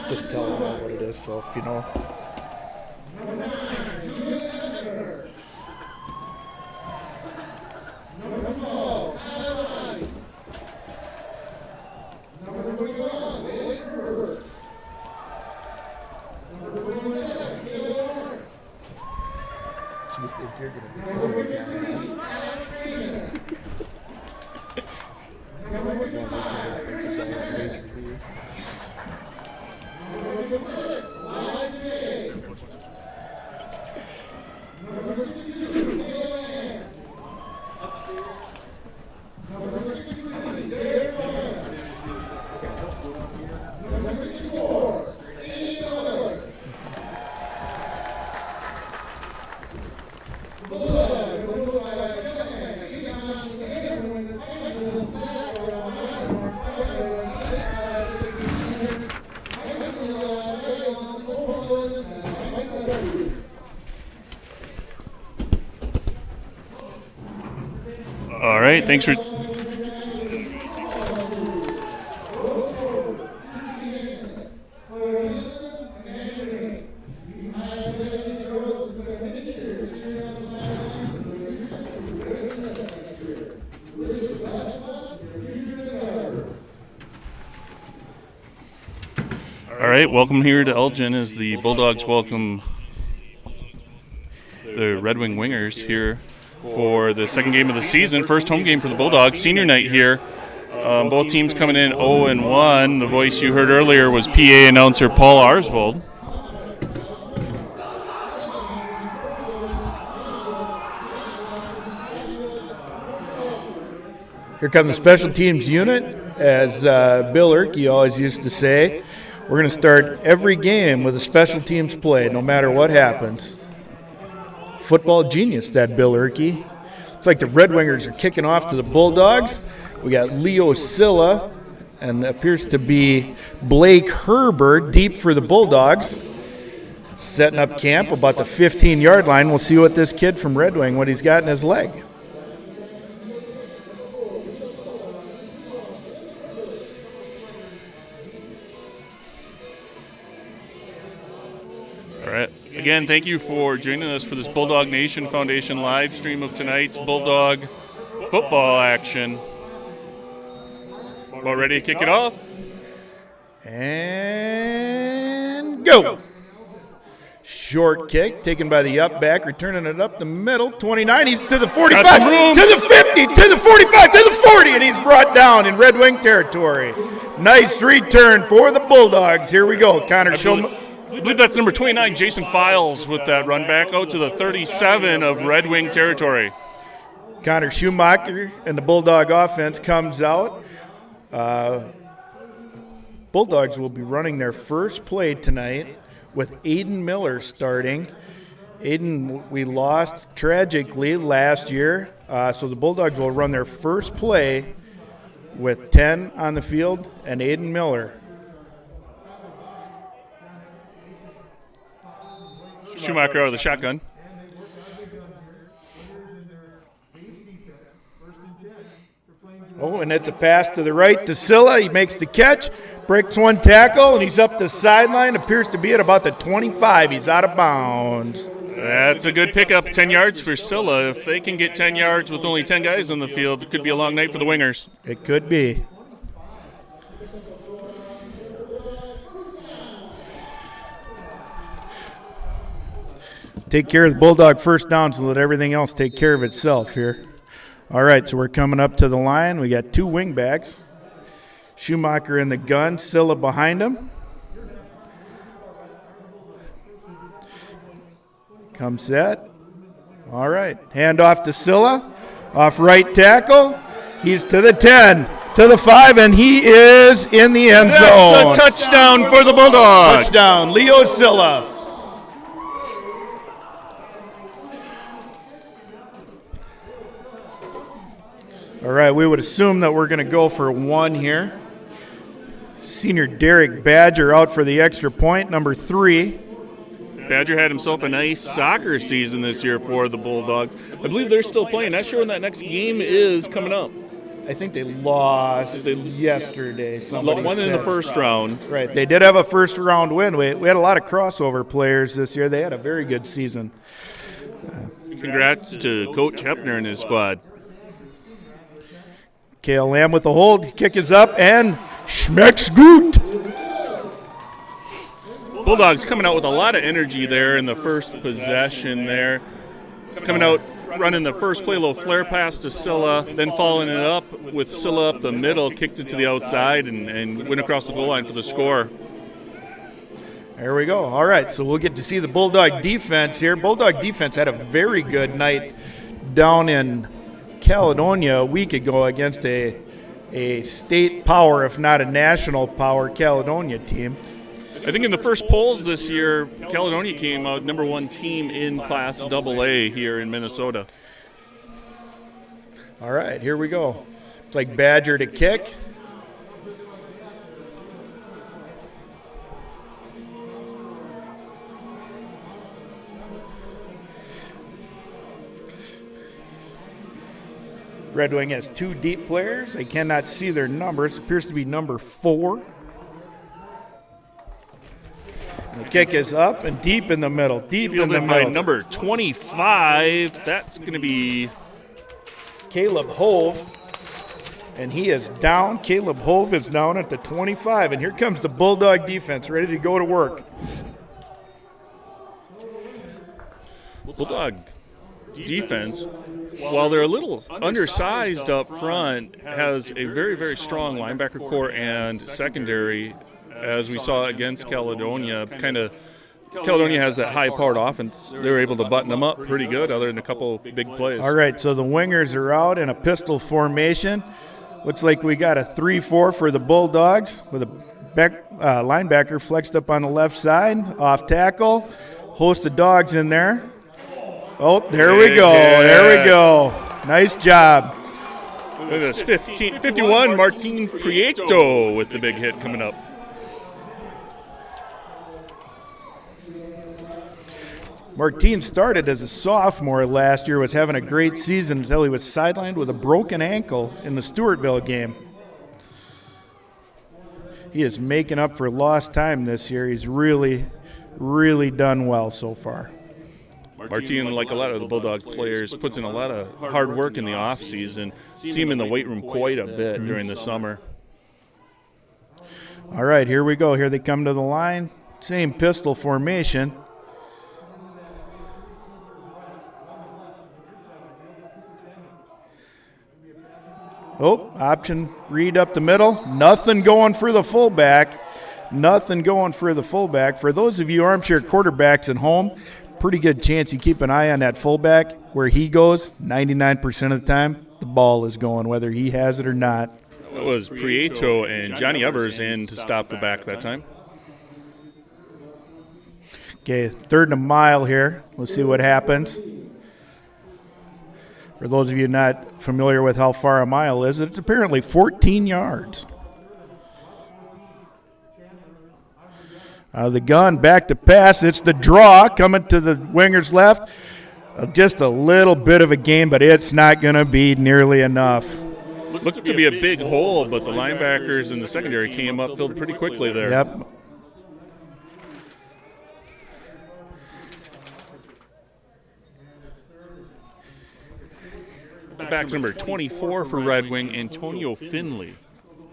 Just tell them what it is, so if you know. All right, thanks for... All right, welcome here to Elgin as the Bulldogs welcome the Red Wing Wingers here for the second game of the season, first home game for the Bulldogs, senior night here. Both teams coming in 0-1. The voice you heard earlier was PA announcer Paul Arsvold. Here come the special teams unit, as Bill Erkey always used to say. We're going to start every game with a special teams play, no matter what happens. Football genius, that Bill Erkey. It's like the Red Wingers are kicking off to the Bulldogs. We got Leo Silla, and appears to be Blake Herbert deep for the Bulldogs. Setting up camp about the 15-yard line. We'll see what this kid from Red Wing, what he's got in his leg. All right. Again, thank you for joining us for this Bulldog Nation Foundation live stream of tonight's Bulldog football action. About ready to kick it off? And go. Short kick taken by the up back, returning it up the middle. 29, he's to the 45, to the 50, to the 45, to the 40, and he's brought down in Red Wing territory. Nice return for the Bulldogs. Here we go. Connor Shulman. I believe that's number 29, Jason Files, with that run back out to the 37 of Red Wing territory. Connor Schumacher and the Bulldog offense comes out. Bulldogs will be running their first play tonight with Aiden Miller starting. Aiden, we lost tragically last year, so the Bulldogs will run their first play with 10 on the field and Aiden Miller. Schumacher out of the shotgun. Oh, and it's a pass to the right to Silla. He makes the catch, breaks one tackle, and he's up the sideline. Appears to be at about the 25. He's out of bounds. That's a good pickup, 10 yards for Scylla. If they can get 10 yards with only 10 guys on the field, it could be a long night for the Wingers. It could be. Take care of the Bulldog first downs and let everything else take care of itself here. All right, so we're coming up to the line. We got two wing backs. Schumacher in the gun, Scylla behind him. Come set. All right, hand off to Scylla. Off right tackle. He's to the 10, to the 5, and he is in the end zone. That's a touchdown for the Bulldogs. Touchdown, Leo Scylla. All right, we would assume that we're going to go for one here. Senior Derek Badger out for the extra point, number 3. Badger had himself a nice soccer season this year for the Bulldogs. I believe they're still playing. Not sure when that next game is coming up. I think they lost yesterday. One in the first round. Right, they did have a first-round win. We had a lot of crossover players this year. They had a very good season. Congrats to Coach Hepner and his squad. Kale Lamb with the hold. Kick is up, and schmecks gut. Bulldogs coming out with a lot of energy there in the first possession there. Coming out, running the first play, a little flare pass to Scylla, then following it up with Scylla up the middle, kicked it to the outside, and went across the goal line for the score. There we go. All right, so we'll get to see the Bulldog defense here. Bulldog defense had a very good night down in Caledonia a week ago against a state power, if not a national power, Caledonia team. I think in the first polls this year, Caledonia came out number 1 team in Class AA here in Minnesota. All right, here we go. It's like Badger to kick. Red Wing has 2 deep players. I cannot see their numbers. It appears to be number 4. And the kick is up and deep in the middle. Deep in the middle. By number 25. That's going to be Caleb Hove. And he is down. Caleb Hove is down at the 25. And here comes the Bulldog defense ready to go to work. Bulldog defense, while they're a little undersized up front, has a very, very strong linebacker core and secondary, as we saw against Caledonia. Caledonia has that high-powered offense. They were able to button them up pretty good, other than a couple big plays. All right, so the wingers are out in a pistol formation. Looks like we got a 3-4 for the Bulldogs with a linebacker flexed up on the left side, off tackle. Host of dogs in there. Oh, there we go. There we go. Nice job. Look at this, 51, Martin Prieto with the big hit coming up. Martin started as a sophomore last year, was having a great season until he was sidelined with a broken ankle in the Stewartville game. He is making up for lost time this year. He's really, really done well so far. Martin, like a lot of the Bulldog players, puts in a lot of hard work in the offseason. See him in the weight room quite a bit during the summer. All right, here we go. Here they come to the line. Same pistol formation. Oh, option read up the middle. Nothing going for the fullback. Nothing going for the fullback. For those of you armchair quarterbacks at home, pretty good chance you keep an eye on that fullback. Where he goes, 99% of the time, the ball is going, whether he has it or not. It was Prieto and Johnny Evers in to stop the back that time. Okay, 3rd and a mile here. Let's see what happens. For those of you not familiar with how far a mile is, it's apparently 14 yards. Out of the gun, back to pass. It's the draw coming to the winger's left. Just a little bit of a gain, but it's not going to be nearly enough. Looked to be a big hole, but the linebackers and the secondary came up, filled pretty quickly there. Yep. Halfback's number 24 for Red Wing, Antonio Finley.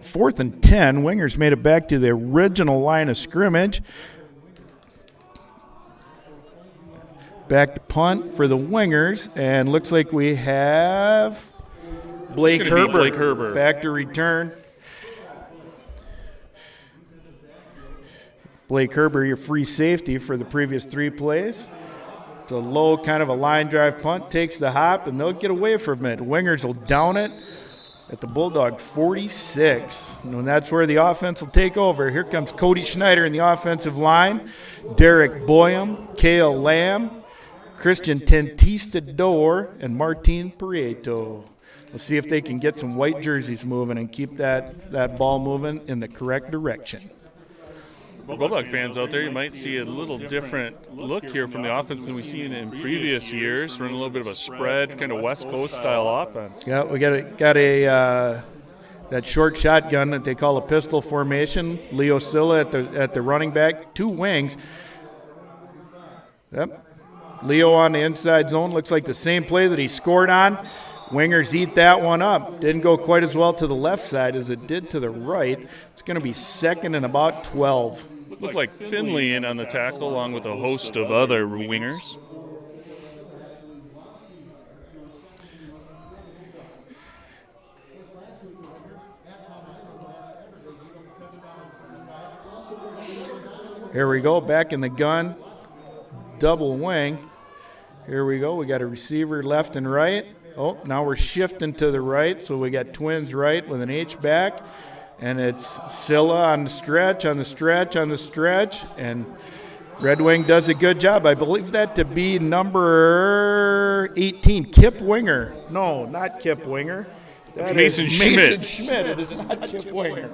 4th and 10. Wingers made it back to the original line of scrimmage. Back to punt for the Wingers, and looks like we have Blake Herbert back to return. Blake Herbert, your free safety for the previous 3 plays. It's a low kind of a line drive punt, takes the hop, and they'll get away from it. Wingers will down it at the Bulldog 46. And that's where the offense will take over. Here comes Cody Schneider in the offensive line. Derek Boyum, Cale Lamb, Christian Tentistador, and Martin Prieto. We'll see if they can get some white jerseys moving and keep that ball moving in the correct direction. Bulldog fans out there, you might see a little different look here from the offense than we've seen in previous years. Running a little bit of a spread, kind of West Coast style offense. Yeah, we got a that short shotgun that they call a pistol formation. Leo Silla at the running back, 2 wings. Yep. Leo on the inside zone, looks like the same play that he scored on. Wingers eat that one up. Didn't go quite as well to the left side as it did to the right. It's going to be 2nd and about 12. Looked like Finley in on the tackle along with a host of other wingers. Here we go, back in the gun, double wing. Here we go, we got a receiver left and right. Oh, now we're shifting to the right, so we got twins right with an H back. And it's Silla on the stretch, and Red Wing does a good job. I believe that to be number 18, Kip Winger. No, not Kip Winger. That's Mason Schmidt. Mason Schmidt. It is not Kip Winger.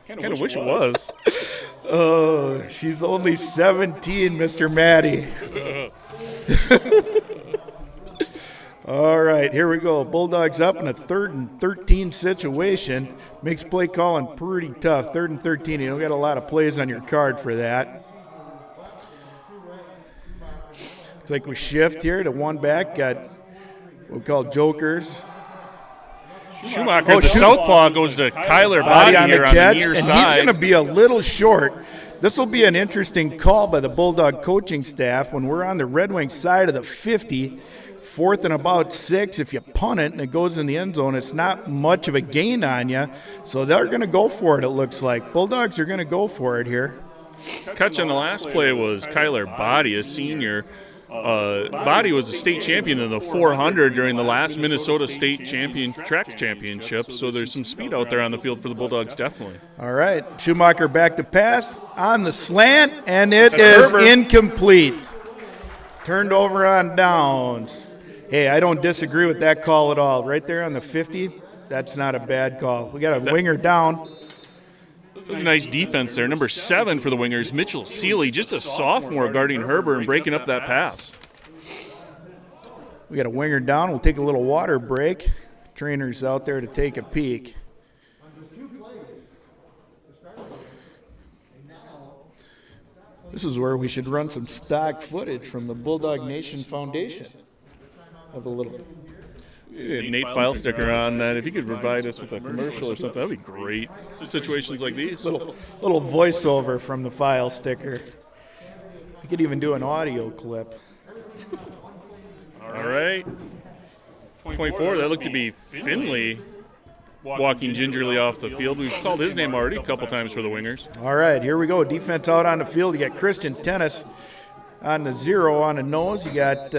Kind of wish it was. Oh, she's only 17, Mr. Maddie. All right, here we go. Bulldogs up in a 3rd and 13 situation. Makes play calling pretty tough. 3rd and 13. You don't got a lot of plays on your card for that. Looks like we shift here to one back. Got what we call jokers. Schumacher, the southpaw, goes to Kyler Body on the catch, near and side. He's going to be a little short. This will be an interesting call by the Bulldog coaching staff when we're on the Red Wing side of the 50. 4th and about 6. If you punt it and it goes in the end zone, it's not much of a gain on you. So they're going to go for it, it looks like. Bulldogs are going to go for it here. Catch on the last play was Kyler Body, a senior. Body was a state champion in the 400 during the last Minnesota State track championship, so there's some speed out there on the field for the Bulldogs, definitely. All right, Schumacher back to pass on the slant, and it is incomplete. Turned over on downs. Hey, I don't disagree with that call at all. Right there on the 50, that's not a bad call. We got a winger down. This is a nice defense there. Number 7 for the Wingers, Mitchell Seeley, just a sophomore guarding Herbert and breaking up that pass. We got a winger down. We'll take a little water break. Trainer's out there to take a peek. This is where we should run some stock footage from the Bulldog Nation Foundation of a little. Nate file sticker on that. If you could provide us with a commercial or something, that would be great. Situations like these. Little voiceover from the file sticker. We could even do an audio clip. All right. 24, that looked to be Finley walking gingerly off the field. We've called his name already a couple times for the Wingers. All right, here we go. Defense out on the field. You got Christian Tennis on the 0 on the nose. You got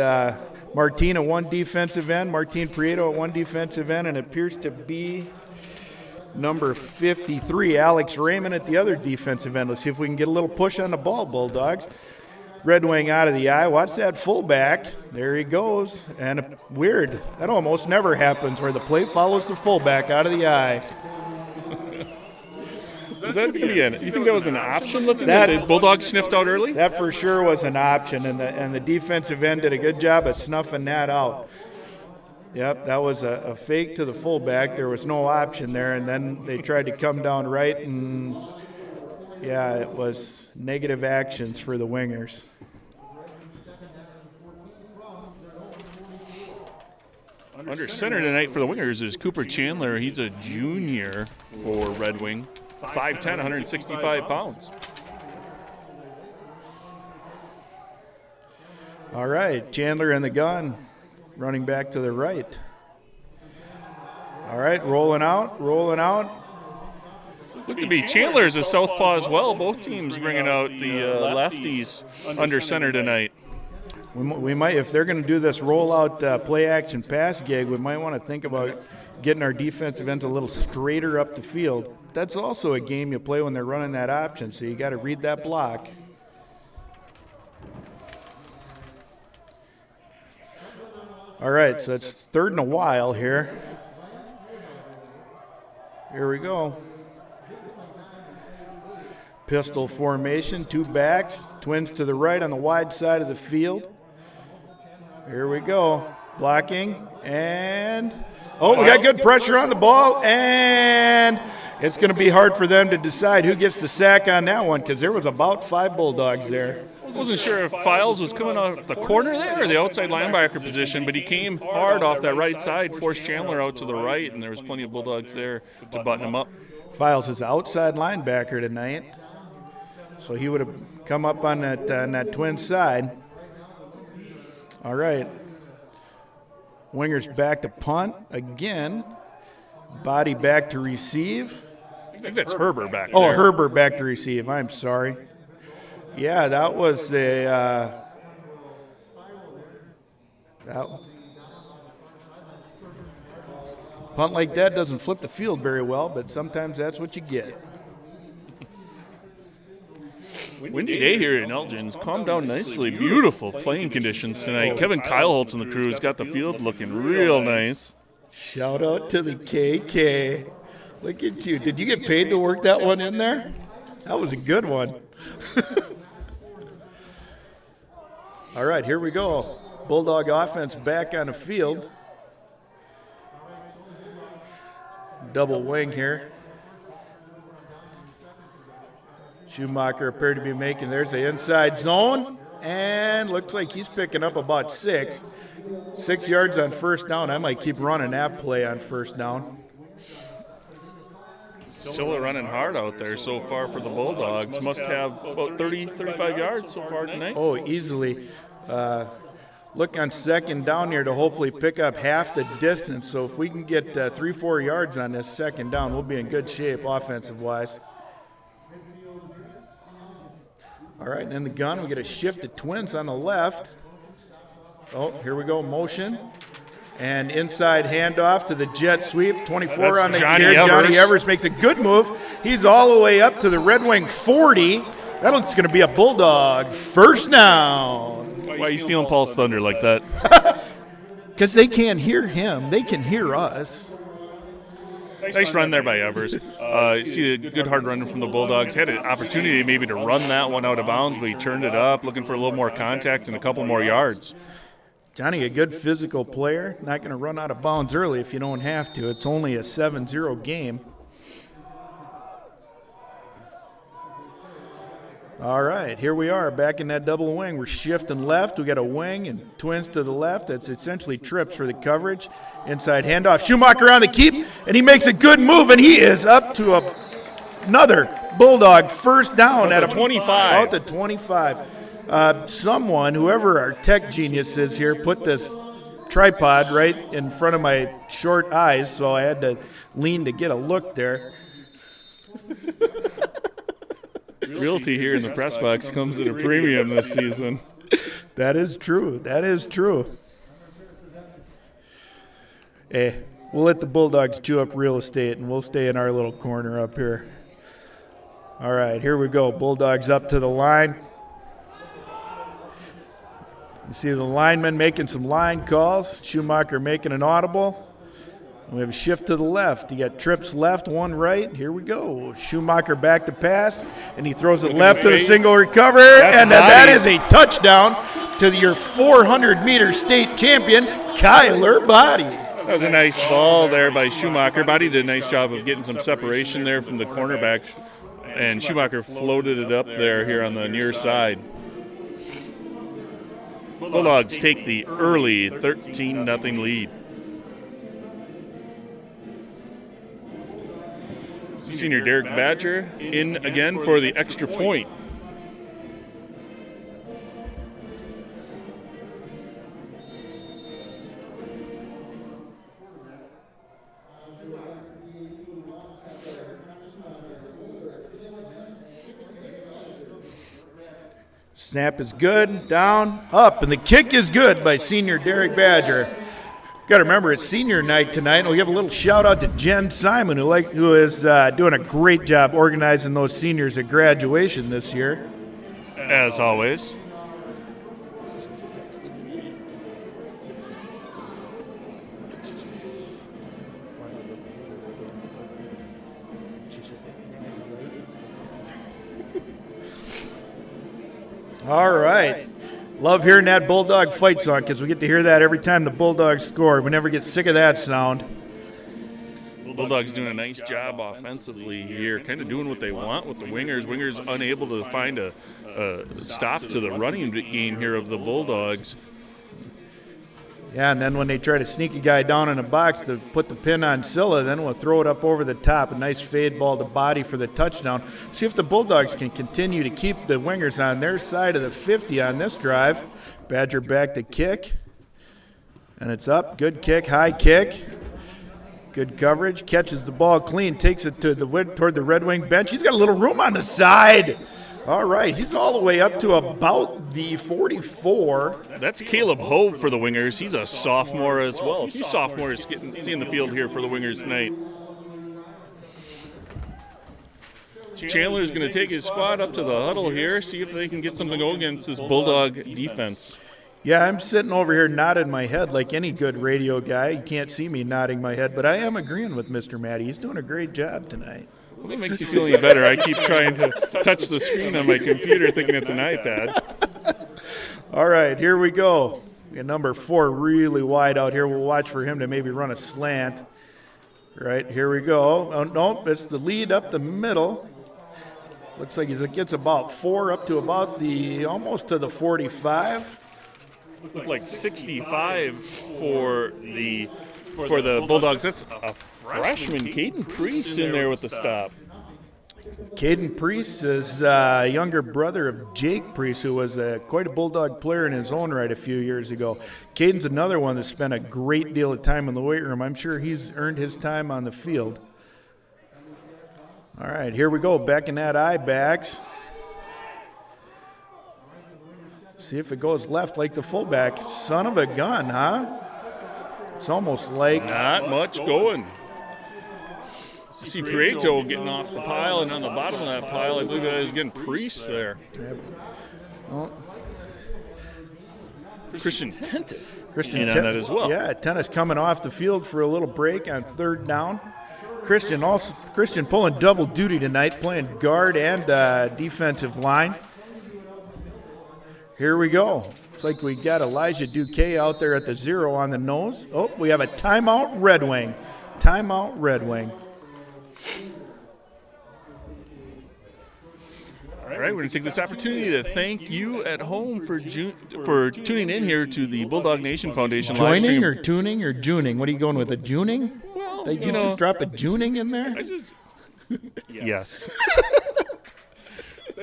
Martin at one defensive end, Martin Prieto at one defensive end, and it appears to be number 53, Alex Raymond at the other defensive end. Let's see if we can get a little push on the ball, Bulldogs. Red Wing out of the eye. Watch that fullback. There he goes. And weird. That almost never happens where the play follows the fullback out of the eye. Is that you think that was an option looking that the Bulldogs sniffed out early? That for sure was an option, and the defensive end did a good job of snuffing that out. Yep, that was a fake to the fullback. There was no option there, and then they tried to come down right, and Yeah, it was negative actions for the wingers. Under center tonight for the Wingers is Cooper Chandler. He's a junior for Red Wing. 5'10", 165 pounds. All right, Chandler in the gun, running back to the right. All right, rolling out. Looked to be Chandler's a southpaw as well. Both teams bringing out the lefties under center tonight. We might, if they're going to do this rollout play action pass gig, we might want to think about getting our defensive ends a little straighter up the field. That's also a game you play when they're running that option, so you got to read that block. All right, so it's third and a while here. Here we go. Pistol formation, 2 backs, twins to the right on the wide side of the field. Here we go. Blocking, and we got good pressure on the ball, and it's going to be hard for them to decide who gets the sack on that one because there was about 5 Bulldogs there. I wasn't sure if Files was coming off the corner there or the outside linebacker position, but he came hard off that right side, forced Chandler out to the right, and there was plenty of Bulldogs there to button him up. Files is outside linebacker tonight, so he would have come up on that twin side. All right. Wingers back to punt again. Body back to receive. I think that's Herbert back there. Oh, Herbert back to receive. I'm sorry. Yeah, that was a punt like that doesn't flip the field very well, but sometimes that's what you get. Windy day here in Elgin. It's calmed down nicely. Beautiful playing conditions tonight. Kevin Kyleholtz and the crew has got the field looking real nice. Shout out to the KK. Look at you. Did you get paid to work that one in there? That was a good one. All right, here we go. Bulldog offense back on the field. Double wing here. Schumacher appeared to be making, there's the inside zone, and looks like he's picking up about 6. 6 yards on first down. I might keep running that play on first down. Still running hard out there so far for the Bulldogs. Must have about 30, 35 yards so far tonight. Oh, easily. Look on second down here to hopefully pick up half the distance. So if we can get 3-4 yards on this second down, we'll be in good shape offensive-wise. All right, and in the gun, we get a shift to twins on the left. Oh, here we go, motion. And inside handoff to the jet sweep. 24 on the gear. Johnny Evers makes a good move. He's all the way up to the Red Wing 40. That's going to be a Bulldog first down. Why are you stealing Paul's thunder like that? Because they can't hear him. They can hear us. Nice run there by Evers. See a good hard run from the Bulldogs. Had an opportunity maybe to run that one out of bounds, but he turned it up, looking for a little more contact and a couple more yards. Johnny, a good physical player. Not going to run out of bounds early if you don't have to. It's only a 7-0 game. All right, here we are back in that double wing. We're shifting left. We got a wing and twins to the left. That's essentially trips for the coverage. Inside handoff. Schumacher on the keep, and he makes a good move, and he is up to another Bulldog first down at 25. Out to 25. Someone, whoever our tech genius is here, put this tripod right in front of my short eyes, so I had to lean to get a look there. Realty here in the press box comes at a premium this season. That is true. That is true. Hey, we'll let the Bulldogs chew up real estate, and we'll stay in our little corner up here. All right, here we go. Bulldogs up to the line. You see the lineman making some line calls. Schumacher making an audible. We have a shift to the left. You got trips left, one right. Here we go. Schumacher back to pass, and he throws it left to the single recover, and that is a touchdown to your 400-meter state champion, Kyler Body. That was a nice ball there by Schumacher. Body did a nice job of getting some separation there from the cornerback and Schumacher floated it up there here on the near side. Bulldogs take the early 13-0 lead. Senior Derek Badger in again for the extra point. Snap is good, down, up, and the kick is good by senior Derek Badger. Got to remember, it's senior night tonight, and we have a little shout-out to Jen Simon, who is doing a great job organizing those seniors at graduation this year. As always. All right. Love hearing that Bulldog fight song because we get to hear that every time the Bulldogs score. We never get sick of that sound. Bulldogs doing a nice job offensively here, kind of doing what they want with the wingers. Wingers unable to find a stop to the running game here of the Bulldogs. Yeah, and then when they try to sneak a guy down in a box to put the pin on Silla, then we'll throw it up over the top. A nice fade ball to body for the touchdown. See if the Bulldogs can continue to keep the wingers on their side of the 50 on this drive. Badger back to kick. And it's up. Good kick, high kick. Good coverage. Catches the ball clean. Takes it to toward the Red Wing bench. He's got a little room on the side. All right, he's all the way up to about the 44. That's Caleb Hove for the Wingers. He's a sophomore as well. A few sophomores seeing the field here for the Wingers tonight. Chandler's going to take his squad up to the huddle here, see if they can get something going against this Bulldog defense. Yeah, I'm sitting over here nodding my head like any good radio guy. You can't see me nodding my head, but I am agreeing with Mr. Matty. He's doing a great job tonight. Well, it makes you feel any better. I keep trying to touch the screen on my computer thinking it's an iPad. All right, here we go. We got number 4 really wide out here. We'll watch for him to maybe run a slant. Right, here we go. Oh, nope, it's the lead up the middle. Looks like he gets about 4 up to about almost to the 45. Looked like 65 for the Bulldogs. That's a freshman, Caden Priest, in there with the stop. Caden Priest is a younger brother of Jake Priest, who was quite a Bulldog player in his own right a few years ago. Caden's another one that spent a great deal of time in the weight room. I'm sure he's earned his time on the field. All right, here we go. Back in that eye backs. See if it goes left like the fullback. Son of a gun, huh? It's almost like... Not much going. You see Prieto getting off the pile, and on the bottom of that pile, I believe that is getting Priest there. Yep. Well, Christian Tentis. Christian on that as well. Yeah, Tennis coming off the field for a little break on 3rd down. Christian pulling double duty tonight, playing guard and defensive line. Here we go. Looks like we got Elijah Duque out there at the 0 on the nose. Oh, we have a timeout Red Wing. Timeout Red Wing. All right, we're going to take this opportunity to thank you at home for tuning in here to the Bulldog Nation Foundation live stream. Joining or tuning or juning? What are you going with, a juning? Well, you just drop a juning in there? Yes.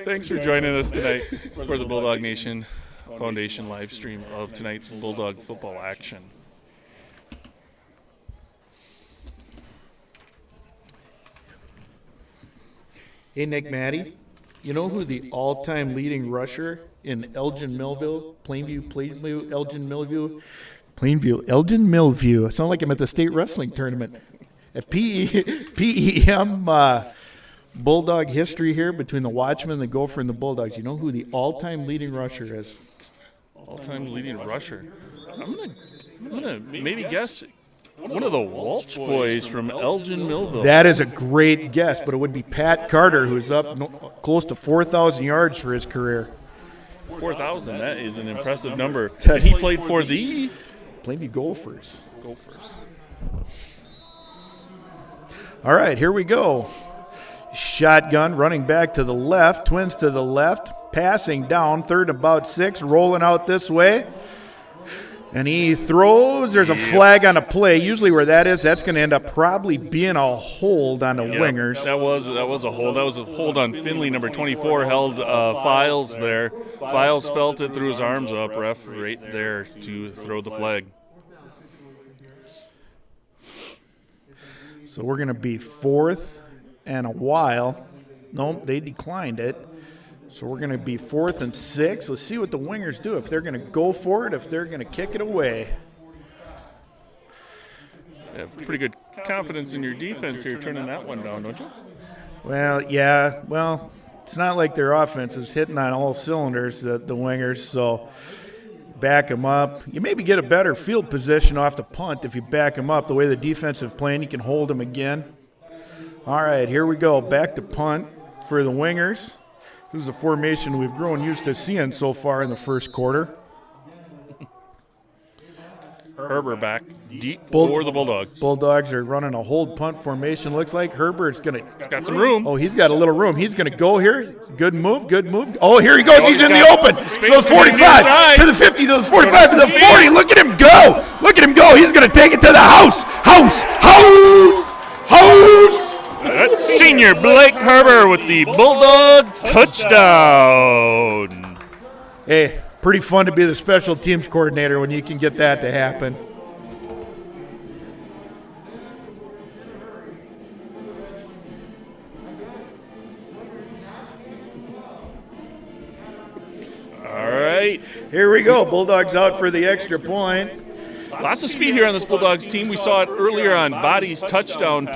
Thanks for joining us tonight for the Bulldog Nation Foundation live stream of tonight's Bulldog football action. Hey, Nick Matty, you know who the all-time leading rusher in Elgin, Millville, Plainview, Elgin, Millview. I sound like I'm at the state wrestling tournament. At PEM Bulldog history here between the Watchmen, the Gopher, and the Bulldogs. You know who the all-time leading rusher is? All-time leading rusher. I'm gonna maybe guess one of the Walsh boys from Elgin, Millville. That is a great guess, but it would be Pat Carter, who's up close to 4,000 yards for his career. 4,000, that is an impressive number. And he played for the Plainview Gophers. All right, here we go. Shotgun, running back to the left, twins to the left, passing down, third and about 6, rolling out this way. And he throws. There's a flag on a play. Usually where that is, that's going to end up probably being a hold on the wingers. That was a hold. That was a hold on Finley, number 24, held Files there. Files felt it, threw his arms up. Ref right there to throw the flag. So we're going to be 4th and a while. Nope, they declined it. So we're going to be 4th and 6. Let's see what the wingers do, if they're going to go for it, if they're going to kick it away. Yeah, pretty good confidence in your defense here, turning that one down, don't you? Well, yeah. Well, it's not like their offense is hitting on all cylinders, the wingers, so back them up. You maybe get a better field position off the punt if you back them up. The way the defense is playing, you can hold them again. All right, here we go. Back to punt for the wingers. This is a formation we've grown used to seeing so far in the first quarter. Herbert back deep for the Bulldogs. Bulldogs are running a hold punt formation. Looks like Herbert's going to. He's got some room. Oh, he's got a little room. He's going to go here. Good move, good move. Oh, here he goes. He's in the open. So 45 to the 50 to the 45 to the 40. Look at him go. Look at him go. He's going to take it to the house. House. That's senior Blake Herbert with the Bulldog touchdown. Hey, pretty fun to be the special teams coordinator when you can get that to happen. All right. Here we go. Bulldogs out for the extra point. Lots of speed here on this Bulldogs team. We saw it earlier on Body's touchdown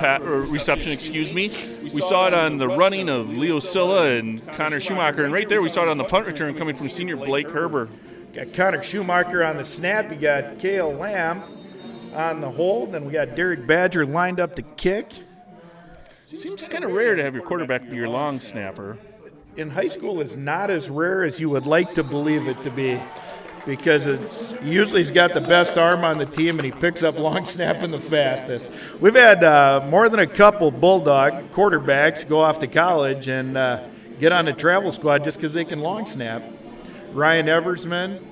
reception, We saw it on the running of Leo Silla and Connor Schumacher. And right there we saw it on the punt return coming from senior Blake Herbert. Got Connor Schumacher on the snap. You got Cale Lamb on the hold. And we got Derek Badger lined up to kick. Seems kind of rare to have your quarterback be your long snapper. In high school, it's not as rare as you would like to believe it to be, because usually he's got the best arm on the team and he picks up long snapping the fastest. We've had more than a couple Bulldog quarterbacks go off to college and get on the travel squad just because they can long snap. Ryan Eversman,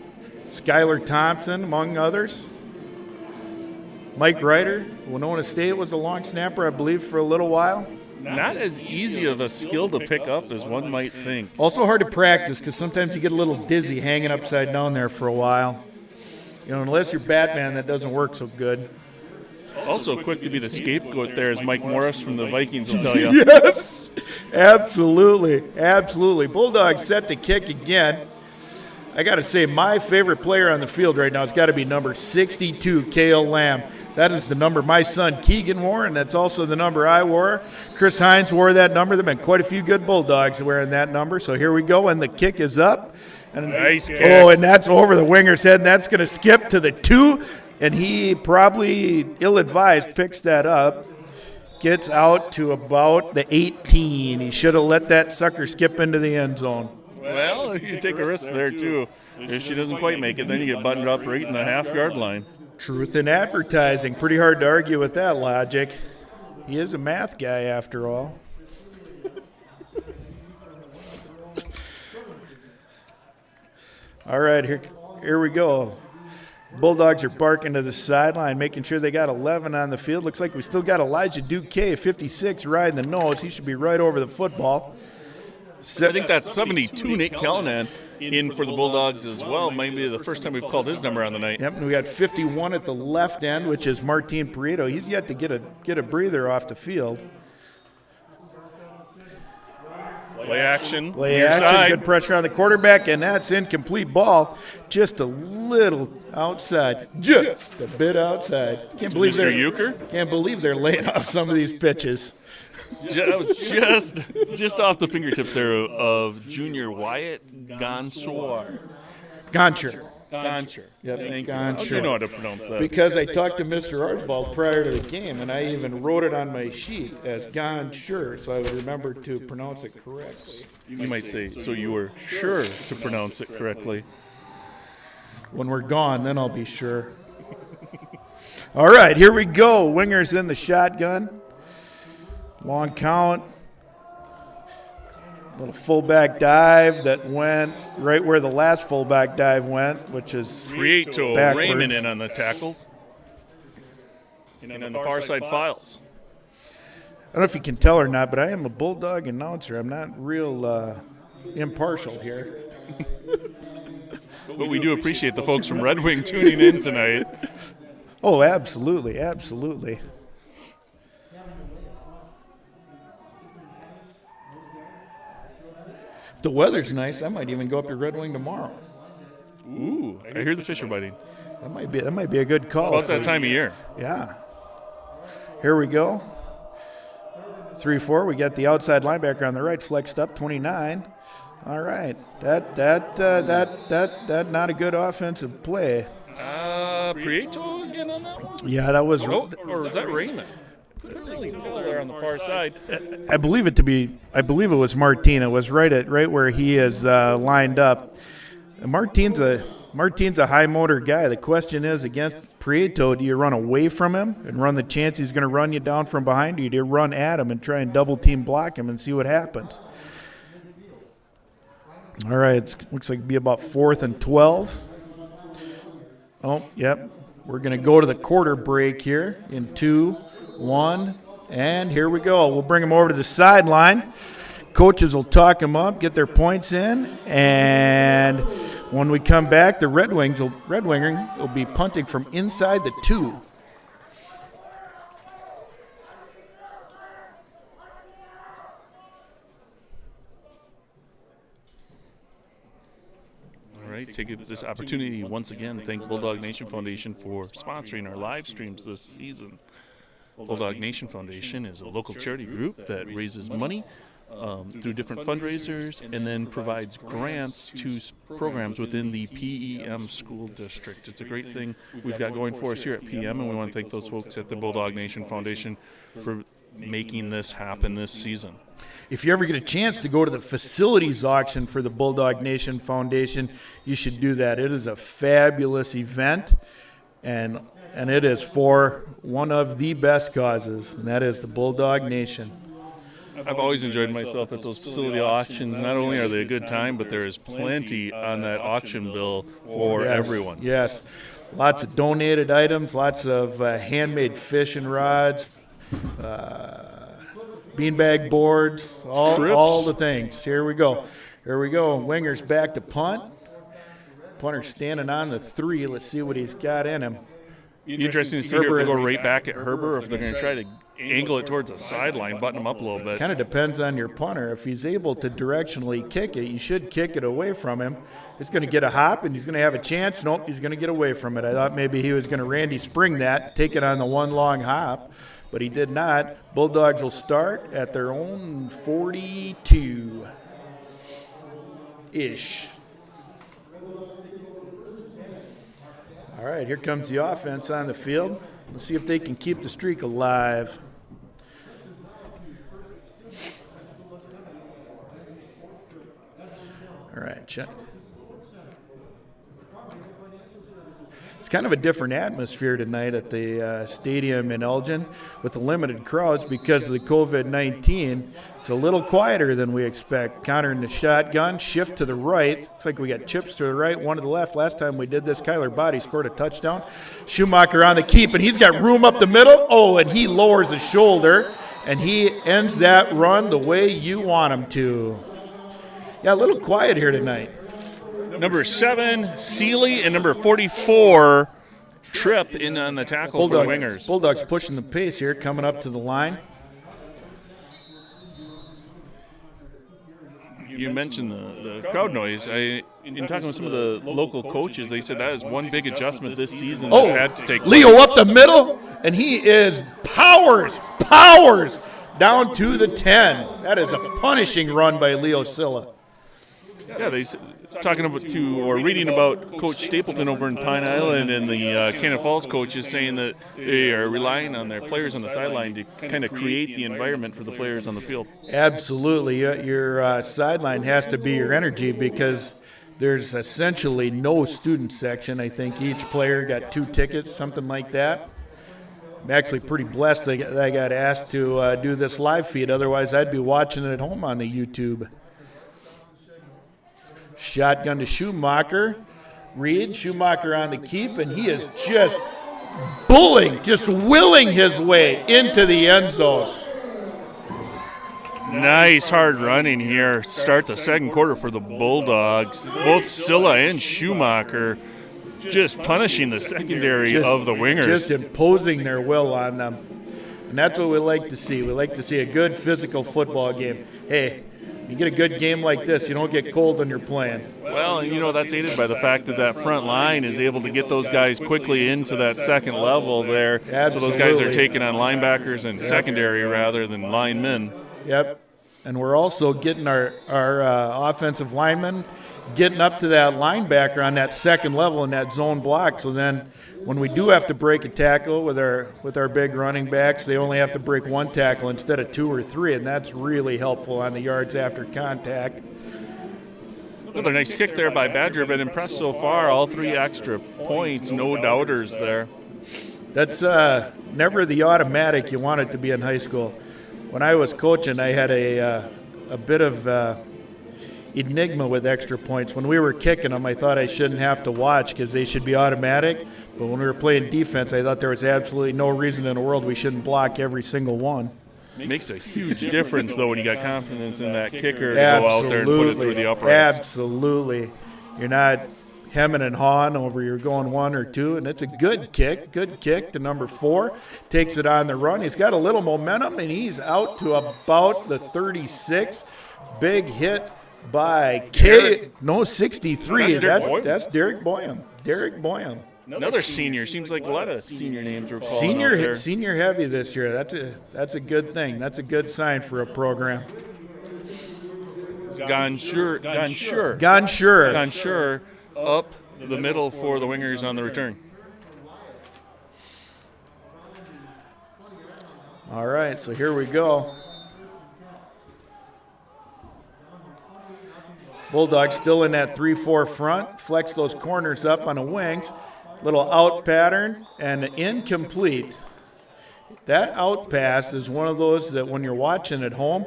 Skylar Thompson, among others. Mike Ryder, Winona State, was a long snapper, I believe, for a little while. Not as easy of a skill to pick up as one might think. Also hard to practice because sometimes you get a little dizzy hanging upside down there for a while. You know, unless you're Batman, that doesn't work so good. Also quick to be the scapegoat there, as Mike Morris from the Vikings will tell you. Yes, absolutely. Bulldogs set to kick again. I got to say, my favorite player on the field right now has got to be number 62, Cale Lamb. That is the number my son Keegan wore, and that's also the number I wore. Chris Hines wore that number. There have been quite a few good Bulldogs wearing that number. So here we go, and the kick is up. And nice kick. Oh, and that's over the winger's head, and that's going to skip to the 2. And he probably, ill-advised, picks that up. Gets out to about the 18. He should have let that sucker skip into the end zone. Well, you take a risk there, too. If she doesn't quite make it, then you get buttoned up right in the half-yard line. Truth in advertising. Pretty hard to argue with that logic. He is a math guy, after all. All right, here we go. Bulldogs are barking to the sideline, making sure they got 11 on the field. Looks like we still got Elijah Duque, 56, riding the nose. He should be right over the football. I think that's 72, Nate Callanan, in for the Bulldogs as well. Maybe the first time we've called his number on the night. Yep, and we got 51 at the left end, which is Martin Prieto. He's yet to get a breather off the field. Play action. Good pressure on the quarterback, and that's incomplete ball. Just a little outside. Just a bit outside. Can't believe they're laying off some of these pitches. That was just off the fingertips there of junior Wyatt Gonchar. Yep, thank you. How do you know how to pronounce that? Because I talked to Mr. Archibald prior to the game, and I even wrote it on my sheet as Gonchar, so I would remember to pronounce it correctly. You might say, so you were sure to pronounce it correctly. When we're gone, then I'll be sure. All right, here we go. Wingers in the shotgun. Long count. Little fullback dive that went right where the last fullback dive went, which is Prieto backwards. Raymond in on the tackles. And on the far side, Files. I don't know if you can tell or not, but I am a Bulldog announcer. I'm not real impartial here. But we do appreciate the folks from Red Wing tuning in tonight. Oh, absolutely, absolutely. If the weather's nice, I might even go up to Red Wing tomorrow. Ooh, I hear the fish are biting. That might be a good call. About that time of year. Yeah. Here we go. 3-4. We got the outside linebacker on the right, flexed up, 29. All right. That not a good offensive play. Prieto again on that one? Yeah, that was. Or was that Raymond? Couldn't really tell there on the far side. I believe it was Martin. It was right where he is lined up. Martin's a high motor guy. The question is, against Prieto, do you run away from him and run the chance he's going to run you down from behind you? Do you run at him and try and double team block him and see what happens? All right, it looks like it'd be about 4th and 12. Oh, yep. We're going to go to the quarter break here in 2, 1, and here we go. We'll bring him over to the sideline. Coaches will talk them up, get their points in, and when we come back, the Red Winger will be punting from inside the 2. All right, take this opportunity once again to thank Bulldog Nation Foundation for sponsoring our live streams this season. Bulldog Nation Foundation is a local charity group that raises money through different fundraisers and then provides grants to programs within the PEM school district. It's a great thing we've got going for us here at PEM, and we want to thank those folks at the Bulldog Nation Foundation for making this happen this season. If you ever get a chance to go to the facilities auction for the Bulldog Nation Foundation, you should do that. It is a fabulous event, and it is for one of the best causes, and that is the Bulldog Nation. I've always enjoyed myself at those facility auctions. Not only are they a good time, but there is plenty on that auction bill for everyone. Yes, lots of donated items, lots of handmade fishing rods, beanbag boards, all the things. Here we go. Winger's back to punt. Punter standing on the 3. Let's see what he's got in him. Interesting to see if they go right back at Herber, or if they're going to try to angle it towards the sideline, button him up a little bit. Kind of depends on your punter. If he's able to directionally kick it, you should kick it away from him. He's going to get a hop, and he's going to have a chance. Nope, he's going to get away from it. I thought maybe he was going to Randy Spring that, take it on the one long hop, but he did not. Bulldogs will start at their own 42-ish. All right, here comes the offense on the field. Let's see if they can keep the streak alive. All right, check. It's kind of a different atmosphere tonight at the stadium in Elgin with the limited crowds because of the COVID-19. It's a little quieter than we expect. Countering the shotgun, shift to the right. Looks like we got chips to the right, one to the left. Last time we did this, Kyler Body scored a touchdown. Schumacher on the keep, and he's got room up the middle. Oh, and he lowers his shoulder, and he ends that run the way you want him to. Yeah, a little quiet here tonight. Number 7, Seeley, and number 44, Tripp in on the tackle for the Wingers. Bulldogs pushing the pace here, coming up to the line. You mentioned the crowd noise. In talking with some of the local coaches, they said that is one big adjustment this season that's had to take place. Leo up the middle, and he is powers down to the 10. That is a punishing run by Leo Silla. Yeah, reading about Coach Stapleton over in Pine Island, and the Cannon Falls coaches saying that they are relying on their players on the sideline to kind of create the environment for the players on the field. Absolutely. Your sideline has to be your energy because there's essentially no student section. I think each player got 2 tickets, something like that. I'm actually pretty blessed that I got asked to do this live feed. Otherwise, I'd be watching it at home on the YouTube. Shotgun to Schumacher. Reed, Schumacher on the keep, and he is just willing his way into the end zone. Nice hard running here. Start the second quarter for the Bulldogs. Both Silla and Schumacher just punishing the secondary of the Wingers. Just imposing their will on them. And that's what we like to see. We like to see a good physical football game. Hey, you get a good game like this, you don't get cold when you're playing. Well, and that's aided by the fact that front line is able to get those guys quickly into that second level there. Absolutely. So those guys are taking on linebackers and secondary rather than linemen. Yep. And we're also getting our offensive linemen getting up to that linebacker on that second level in that zone block. So then when we do have to break a tackle with our big running backs, they only have to break one tackle instead of 2 or 3, and that's really helpful on the yards after contact. Another nice kick there by Badger. Been impressed so far. All 3 extra points, no doubters there. That's never the automatic you want it to be in high school. When I was coaching, I had a bit of enigma with extra points. When we were kicking them, I thought I shouldn't have to watch because they should be automatic. But when we were playing defense, I thought there was absolutely no reason in the world we shouldn't block every single one. Makes a huge difference, though, when you got confidence in that kicker to go out there and put it through the uprights. Absolutely. You're not hemming and hawing over you're going 1 or 2, and it's a good kick to number 4. Takes it on the run. He's got a little momentum, and he's out to about the 36. Big hit by 63. That's Derek Boyum. Derek Boyum. Another senior. Seems like a lot of senior names are calling out there. Senior heavy this year. That's a good thing. That's a good sign for a program. Gonsure up the middle for the Wingers on the return. All right, so here we go. Bulldogs still in that 3-4 front. Flex those corners up on the wings. Little out pattern and incomplete. That out pass is one of those that when you're watching at home,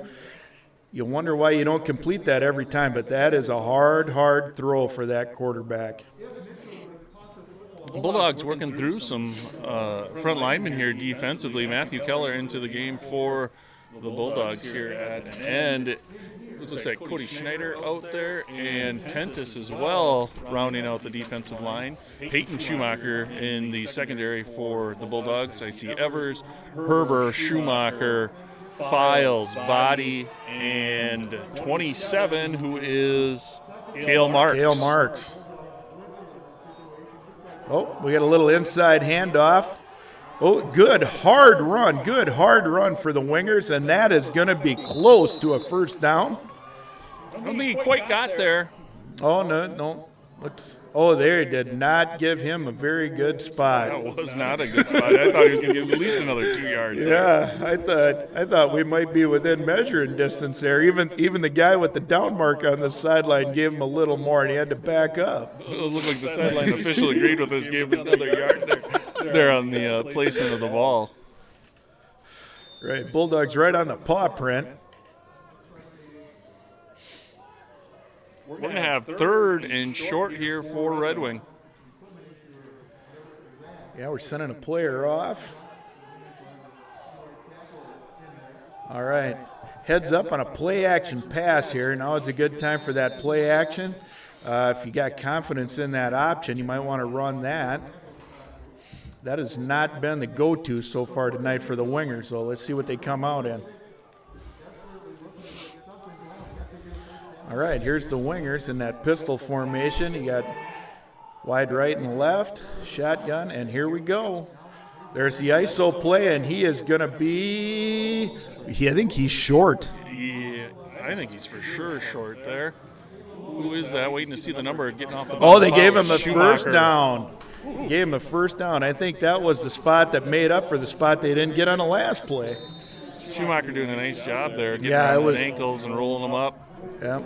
you wonder why you don't complete that every time, but that is a hard throw for that quarterback. Bulldogs working through some front linemen here defensively. Matthew Keller into the game for the Bulldogs here at end. Looks like Cody Schneider out there and Tentis as well rounding out the defensive line. Peyton Schumacher in the secondary for the Bulldogs. I see Evers, Herber, Schumacher, Files, Body, and 27, who is Cale Marks. Oh, we got a little inside handoff. Oh, good hard run for the Wingers, and that is going to be close to a first down. I don't think he quite got there. Oh, no. They did not give him a very good spot. That was not a good spot. I thought he was going to get at least another 2 yards. Yeah, I thought we might be within measuring distance there. Even the guy with the down mark on the sideline gave him a little more, and he had to back up. It looked like the sideline official agreed with us, gave him another yard there on the placement of the ball. Right, Bulldogs right on the paw print. We're going to have 3rd and short here for Red Wing. Yeah, we're sending a player off. All right. Heads up on a play action pass here. Now is a good time for that play action. If you got confidence in that option, you might want to run that. That has not been the go-to so far tonight for the Wingers, so let's see what they come out in. All right, here's the Wingers in that pistol formation. You got wide right and left, shotgun, and here we go. There's the ISO play, and he is going to be – I think he's short. Yeah, I think he's for sure short there. Who is that? Waiting to see the number getting off the ball. Oh, they gave him a first down. Gave him a first down. I think that was the spot that made up for the spot they didn't get on the last play. Schumacher doing a nice job there, getting around his ankles and rolling them up. Yeah.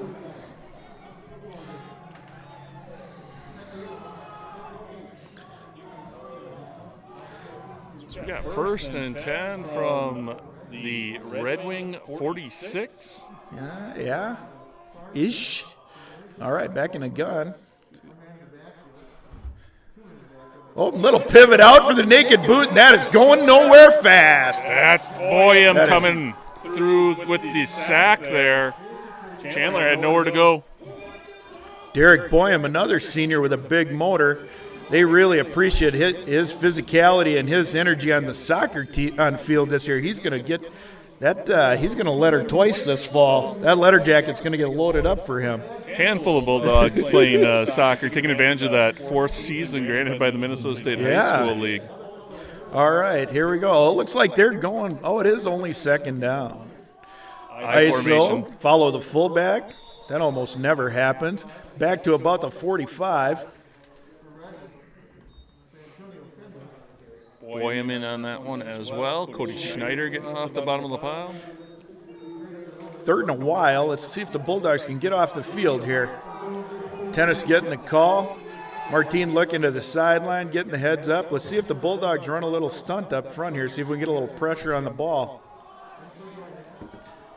So we got 1st and 10 from the Red Wing 46. Yeah. Ish. All right, back in the gun. Oh, little pivot out for the naked boot, and that is going nowhere fast. That's Boyum coming through with the sack there. Chandler had nowhere to go. Derek Boyum, another senior with a big motor. They really appreciate his physicality and his energy on the soccer on field this year. He's going to get that. He's going to letter twice this fall. That letter jacket's going to get loaded up for him. Handful of Bulldogs playing soccer, taking advantage of that fourth season granted by the Minnesota State High School League. All right, here we go. It looks like they're going. Oh, it is only second down. ISO, follow the fullback. That almost never happens. Back to about the 45. Boyum in on that one as well. Cody Schneider getting off the bottom of the pile. Third and a while. Let's see if the Bulldogs can get off the field here. Tennis getting the call. Martine looking to the sideline, getting the heads up. Let's see if the Bulldogs run a little stunt up front here, see if we can get a little pressure on the ball.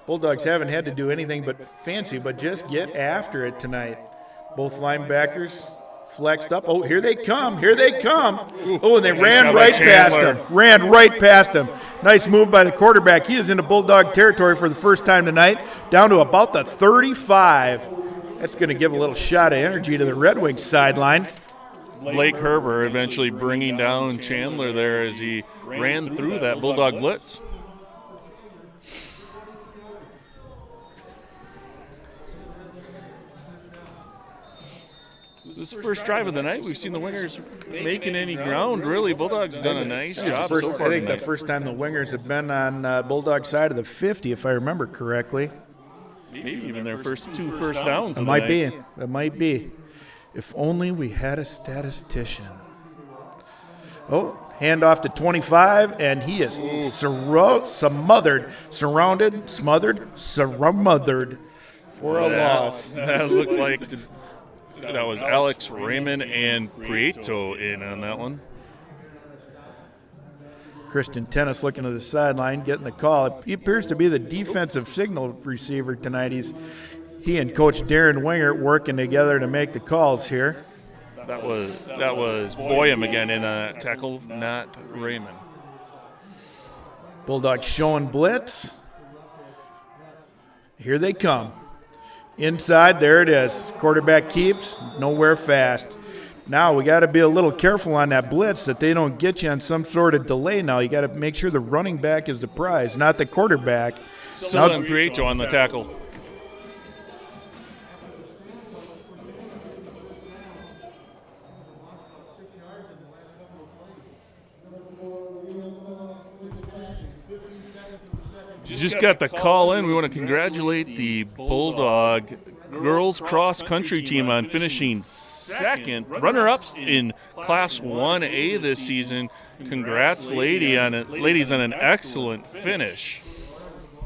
Bulldogs haven't had to do anything but fancy, but just get after it tonight. Both linebackers flexed up. Oh, here they come. Here they come. Oh, and they ran right past him. Ran right past him. Nice move by the quarterback. He is into Bulldog territory for the first time tonight, down to about the 35. That's going to give a little shot of energy to the Red Wings sideline. Blake Herber eventually bringing down Chandler there as he ran through that Bulldog blitz. This first drive of the night, we've seen the Wingers making any ground, really. Bulldogs done a nice job so far I think tonight. the first time the Wingers have been on Bulldog side of the 50, if I remember correctly. Maybe even their first two first downs. It might be. It might be. If only we had a statistician. Oh, handoff to 25, and he is smothered for a loss. That looked like that was Alex Raymond and Prieto in on that one. Christian Tennis looking to the sideline, getting the call. He appears to be the defensive signal receiver tonight. He and Coach Darren Wingert working together to make the calls here. That was Boyum again in a tackle, not Raymond. Bulldogs showing blitz. Here they come. Inside, there it is. Quarterback keeps, nowhere fast. Now we got to be a little careful on that blitz that they don't get you on some sort of delay now. You got to make sure the running back is the prize, not the quarterback. Sylvan Prieto on the tackle. You just got the call in. We want to congratulate the Bulldog girls cross country team on finishing second, runner-ups in Class 1A this season. Congrats, ladies, on an excellent finish.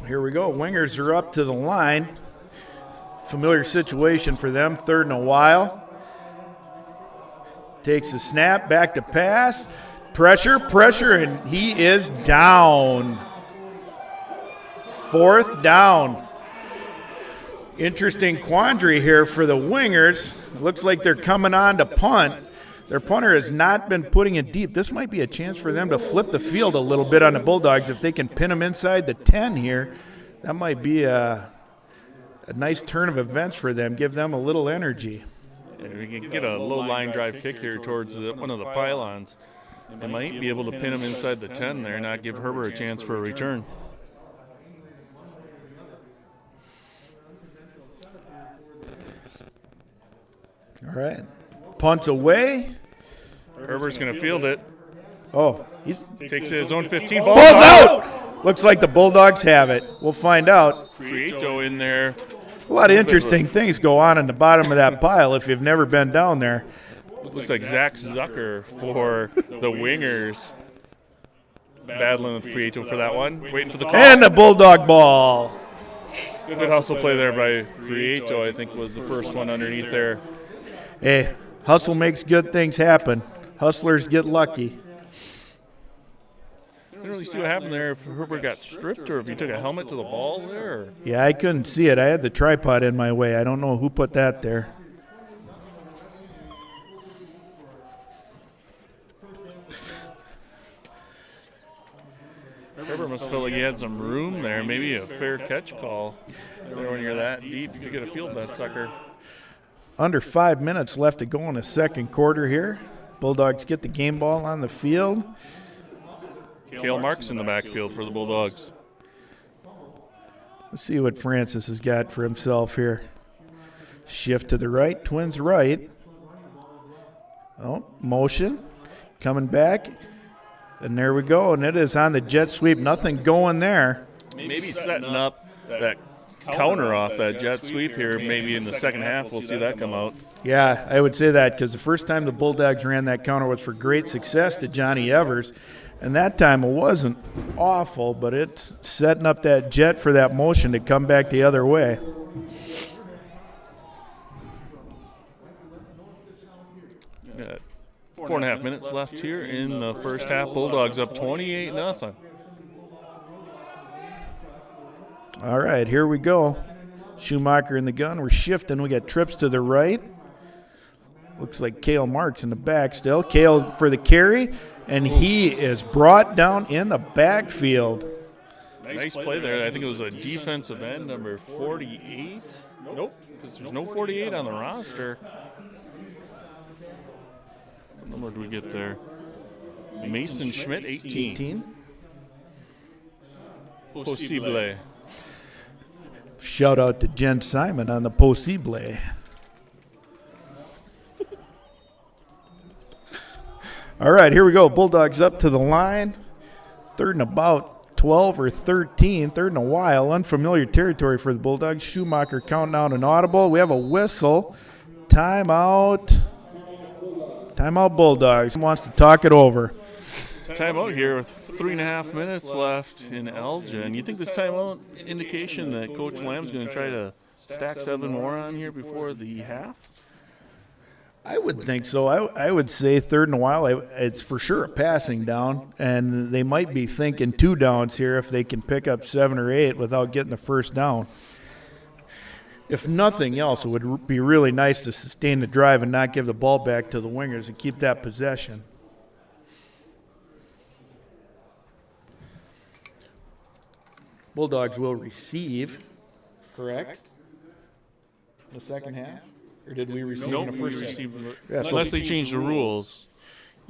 Here we go. Wingers are up to the line. Familiar situation for them. Third and a while. Takes a snap, back to pass. Pressure, and he is down. Fourth down. Interesting quandary here for the Wingers. Looks like they're coming on to punt. Their punter has not been putting it deep. This might be a chance for them to flip the field a little bit on the Bulldogs. If they can pin them inside the 10 here, that might be a nice turn of events for them, give them a little energy. And we can get a low line drive kick here towards one of the pylons. They might be able to pin them inside the 10 there, not give Herber a chance for a return. All right. Punts away. Herber's going to field it. Oh, he takes his own 15. Ball's out! Looks like the Bulldogs have it. We'll find out. Prieto in there. A lot of interesting things go on in the bottom of that pile if you've never been down there. Looks like Zach Zucker for the Wingers. Battling with Prieto for that one. Waiting for the call. And the Bulldog ball. Good hustle play there by Prieto, I think, was the first one underneath there. Hey, hustle makes good things happen. Hustlers get lucky. I didn't really see what happened there, if Herbert got stripped or if he took a helmet to the ball there. Yeah, I couldn't see it. I had the tripod in my way. I don't know who put that there. Herbert must feel like he had some room there. Maybe a fair catch call. There when you're that deep, you get a field that sucker. Under 5 minutes left to go in the second quarter here. Bulldogs get the game ball on the field. Cale Marks in the backfield for the Bulldogs. Let's see what Francis has got for himself here. Shift to the right, twins right. Oh, motion, coming back. And there we go, and it is on the jet sweep. Nothing going there. Maybe setting up that counter off that jet sweep here. Maybe in the second half we'll see that come out. Yeah, I would say that because the first time the Bulldogs ran that counter was for great success to Johnny Evers. And that time it wasn't awful, but it's setting up that jet for that motion to come back the other way. Got 4.5 minutes left here in the first half. Bulldogs up 28-0. All right, here we go. Schumacher in the gun. We're shifting. We got trips to the right. Looks like Cale Marks in the back still. Cale for the carry, and he is brought down in the backfield. Nice play there. I think it was a defensive end, number 48. Nope, because there's no 48 on the roster. What number do we get there? Mason Schmidt, 18. Possible. Shout out to Jen Simon on the Possible. All right, here we go. Bulldogs up to the line. Third and about 12 or 13. Third and a while. Unfamiliar territory for the Bulldogs. Schumacher counting out an audible. We have a whistle. Timeout. Timeout Bulldogs. Wants to talk it over. Timeout here with 3.5 minutes left in Elgin. You think this timeout indication that Coach Lamb's going to try to stack 7 more on here before the half? I would think so. I would say third and a while, it's for sure a passing down, and they might be thinking 2 downs here if they can pick up 7 or 8 without getting the first down. If nothing else, it would be really nice to sustain the drive and not give the ball back to the wingers and keep that possession. Bulldogs will receive, correct? The second half? Or did we receive in the first half? Yeah, unless they change the rules.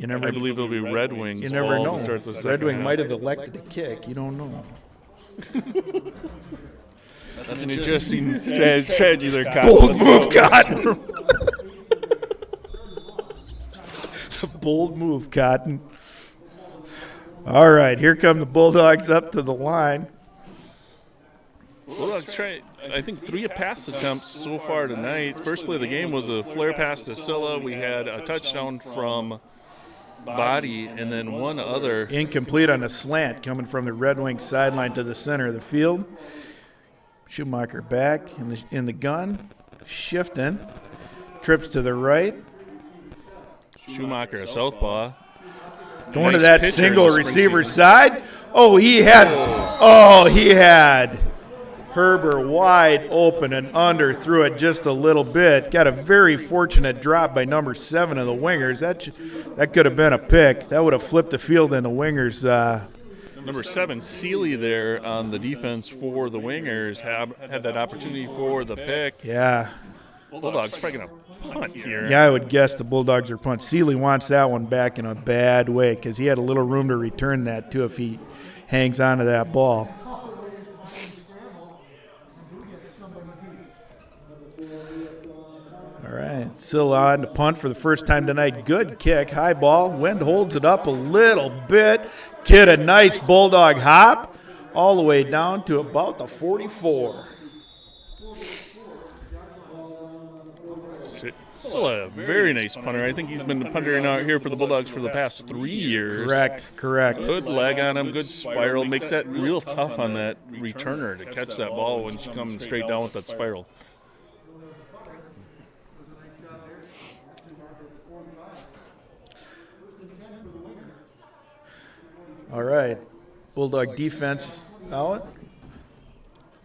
I believe it'll be Red Wings. You never know. Red Wing might have elected a kick. You don't know. That's an interesting strategy there, Cotton. Bold move, Cotton. It's a bold move, Cotton. All right, here come the Bulldogs up to the line. Bulldogs tried, I think, 3 pass attempts so far tonight. First play of the game was a flare pass to Silla. We had a touchdown from Body, and then one other. Incomplete on a slant coming from the Red Wing sideline to the center of the field. Schumacher back in the gun, shifting. Trips to the right. Schumacher, a southpaw. Going to that single receiver side. Oh, he had Herbert wide open and under, threw it just a little bit. Got a very fortunate drop by number 7 of the Wingers. That could have been a pick. That would have flipped the field in the Wingers. Number 7, Seeley there on the defense for the Wingers had that opportunity for the pick. Yeah. Bulldogs probably going to punt here. Yeah, I would guess the Bulldogs are punt. Seeley wants that one back in a bad way because he had a little room to return that too if he hangs on to that ball. All right, still on to punt for the first time tonight. Good kick, high ball. Wind holds it up a little bit. Get a nice Bulldog hop all the way down to about the 44. Still a very nice punter. I think he's been punting out here for the Bulldogs for the past 3 years. Correct. Good leg on him, good spiral. Makes that real tough on that returner to catch that ball when she comes straight down with that spiral. All right, Bulldog defense out.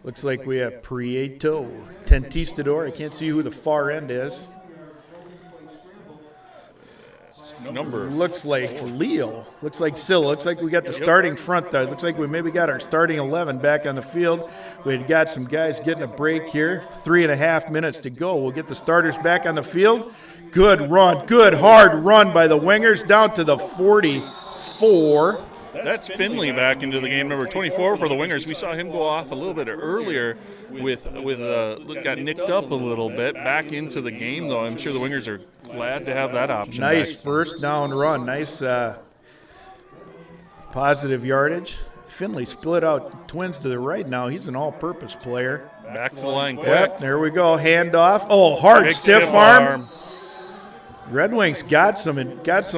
Looks like we have Prieto, Tentistador. I can't see who the far end is. number. Looks like Leo. Looks like Silla. Looks like we got the starting front there. Looks like we maybe got our starting 11 back on the field. We've got some guys getting a break here. 3.5 minutes to go. We'll get the starters back on the field. Good run. Good hard run by the wingers down to the 44. That's Finley back into the game, number 24 for the Wingers. We saw him go off a little bit earlier got nicked up a little bit. Back into the game, though. I'm sure the Wingers are glad to have that option. Nice back. first down run. Nice positive yardage. Finley split out twins to the right now. He's an all-purpose player. Back to the line quick. Yep, there we go. Handoff. Oh, hard, stiff arm. Red Wings got some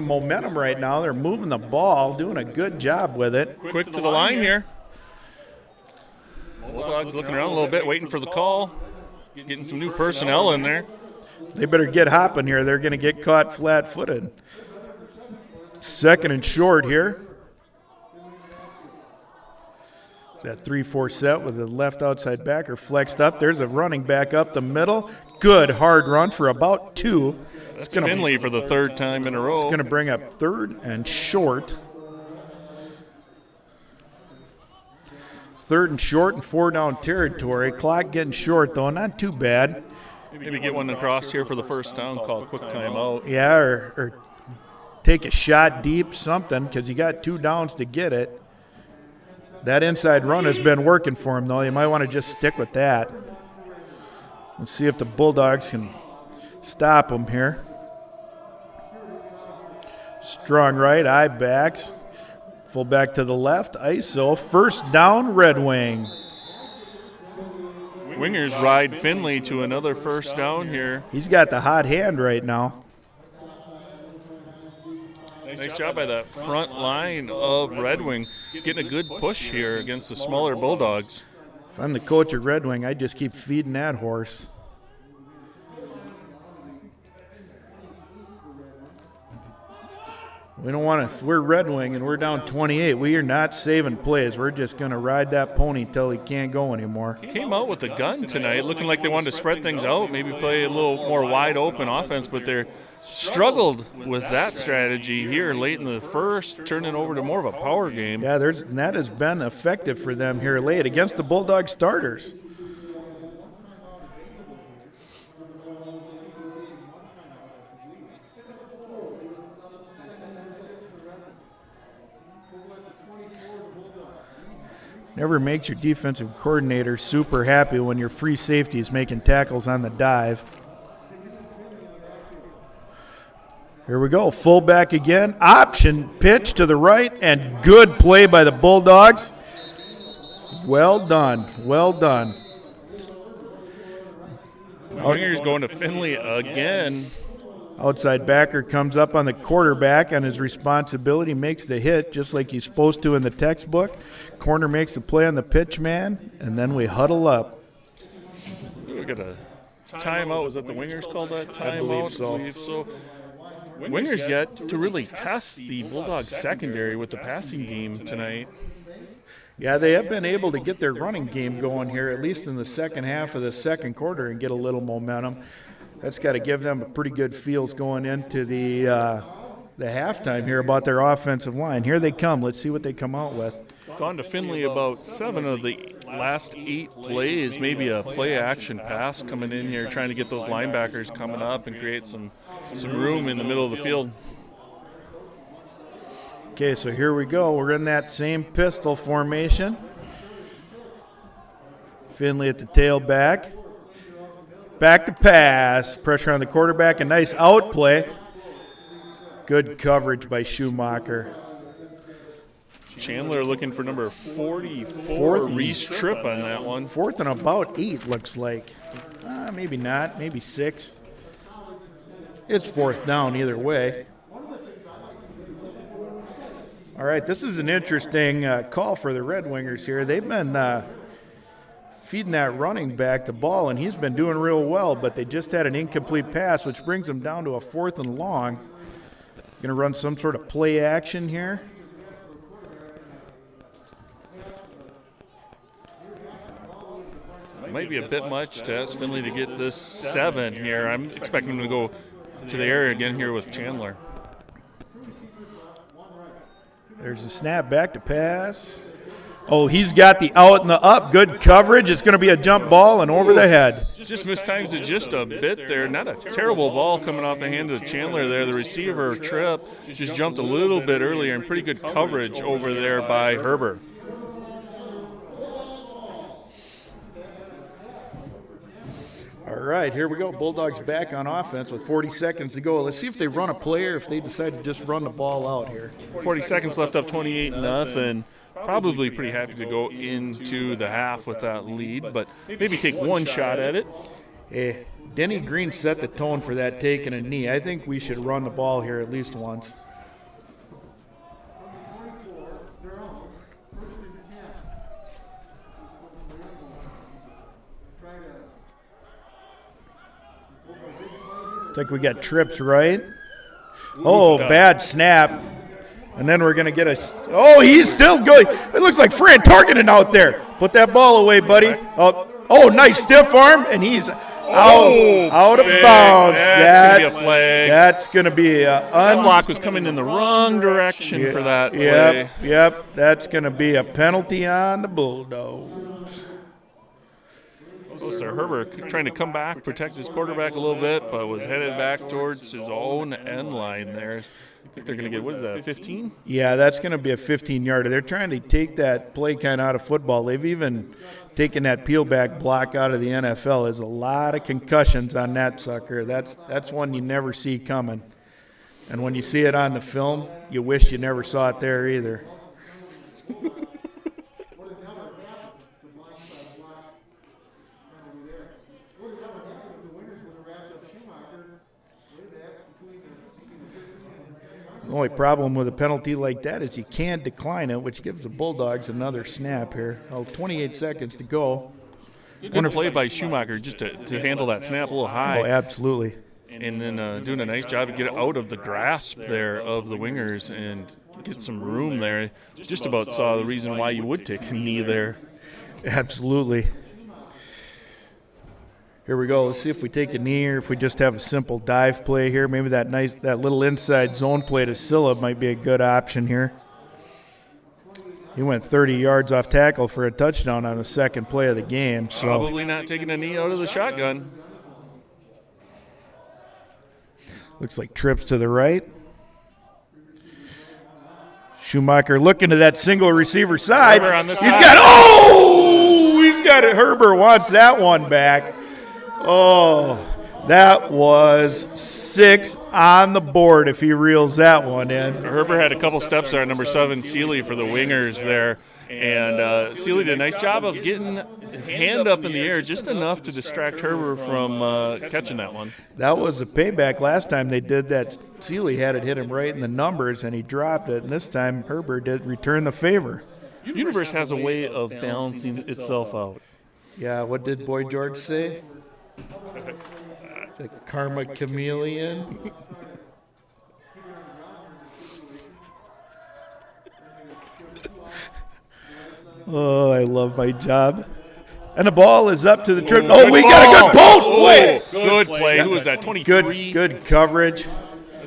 momentum right now. They're moving the ball, doing a good job with it. Quick to the line here. Bulldogs looking around a little bit, waiting for the call. Getting some new personnel in there. They better get hopping here. They're going to get caught flat-footed. 2nd and short here. That 3-4 set with the left outside backer flexed up. There's a running back up the middle. Good hard run for about 2. That's Finley for the 3rd time in a row. It's going to bring up 3rd and short. 3rd and short and 4-down territory. Clock getting short, though. Not too bad. Maybe get one across here for the first down, call quick timeout. Yeah, or take a shot deep, something, because you got 2 downs to get it. That inside run has been working for him, though. You might want to just stick with that. Let's see if the Bulldogs can stop him here. Strong right, eye backs. Full back to the left, ISO. First down, Red Wing. Wingers ride Finley to another first down here. He's got the hot hand right now. Nice job by that front line of Red Wing. Getting a good push here against the smaller Bulldogs. If I'm the coach at Red Wing, I'd just keep feeding that horse. We don't want to, if we're Red Wing and we're down 28, we are not saving plays. We're just going to ride that pony until he can't go anymore. Came out with the gun tonight, looking like they wanted to spread things out, maybe play a little more wide open offense, but they're struggled with that strategy here late in the first, turning over to more of a power game. Yeah, that has been effective for them here late against the Bulldog starters. Never makes your defensive coordinator super happy when your free safety is making tackles on the dive. Here we go, fullback again. Option pitch to the right, and good play by the Bulldogs. Well done, well done. Wingers going to Finley again. Outside backer comes up on the quarterback on his responsibility, makes the hit just like he's supposed to in the textbook. Corner makes the play on the pitch man, and then we huddle up. We got a timeout. Was that the Wingers called that timeout? I believe so. Wingers yet to really test the Bulldogs secondary with the passing game tonight. Yeah, they have been able to get their running game going here, at least in the second half of the second quarter, and get a little momentum. That's got to give them a pretty good feels going into the halftime here about their offensive line. Here they come. Let's see what they come out with. Gone to Finley about 7 of the last 8 plays, maybe a play-action pass coming in here, trying to get those linebackers coming up and create some room in the middle of the field. Okay, so here we go. We're in that same pistol formation. Finley at the tailback. Back to pass. Pressure on the quarterback. A nice out play. Good coverage by Schumacher. Chandler looking for number 44. Reese Tripp on that one. 4th and about 8 looks like. Maybe not. Maybe 6. It's 4th down either way. All right, this is an interesting call for the Red Wingers here. They've been feeding that running back the ball, and he's been doing real well, but they just had an incomplete pass, which brings them down to a 4th and long. Going to run some sort of play action here. It might be a bit much to ask Finley to get this 7 here. I'm expecting him to go to the area again here with Chandler. There's a snap back to pass. Oh, he's got the out and the up. Good coverage. It's going to be a jump ball and over the head. Just mistimes it just a bit there. Not a terrible ball coming off the hand of Chandler there. The receiver, Tripp, just jumped a little bit earlier, and pretty good coverage over there by Herbert. All right, here we go. Bulldogs back on offense with 40 seconds to go. Let's see if they run a play or if they decide to just run the ball out here. 40 seconds left, up 28-0. Probably pretty happy to go into the half with that lead, but maybe take one shot at it. Denny Green set the tone for that taking a knee. I think we should run the ball here at least once. Looks like we got trips, right? Oh, bad snap. And then we're going to get a – oh, he's still good. It looks like Fran Targeting out there. Put that ball away, buddy. Oh, nice stiff arm, and he's out of bounds. That's going to be a unblock was coming in the wrong direction for that play. Yep. That's going to be a penalty on the Bulldogs. So Herbert trying to come back, protect his quarterback a little bit, but was headed back towards his own end line there. I think they're going to get, what is that, a 15? Yeah, that's going to be a 15-yarder. They're trying to take that play kind of out of football. They've even taken that peel-back block out of the NFL. There's a lot of concussions on that sucker. That's one you never see coming. And when you see it on the film, you wish you never saw it there either. The only problem with a penalty like that is you can't decline it, which gives the Bulldogs another snap here. 28 seconds to go. Good play by Schumacher just to handle that snap a little high. Oh, absolutely. And then doing a nice job to get it out of the grasp there of the wingers and get some room there. Just about saw the reason why you would take a knee there. Absolutely. Here we go. Let's see if we take a knee or if we just have a simple dive play here. Maybe that little inside zone play to Silla might be a good option here. He went 30 yards off tackle for a touchdown on the second play of the game. So probably not taking a knee out of the shotgun. Looks like trips to the right. Schumacher looking to that single receiver side. He's got it. Herbert wants that one back. Oh, that was 6 on the board if he reels that one in. Herbert had a couple steps there, number 7, Seeley for the wingers there. And Seeley did a nice job of getting his hand up in the air just enough to distract Herbert from catching that one. That was a payback. Last time they did that, Seeley had it hit him right in the numbers, and he dropped it. And this time Herbert did return the favor. Universe has a way of balancing itself out. Yeah, what did Boy George say? The karma chameleon. Oh, I love my job. And the ball is up to the trip. Oh, we got a good post play. Good play. Who was that, 23? Good coverage.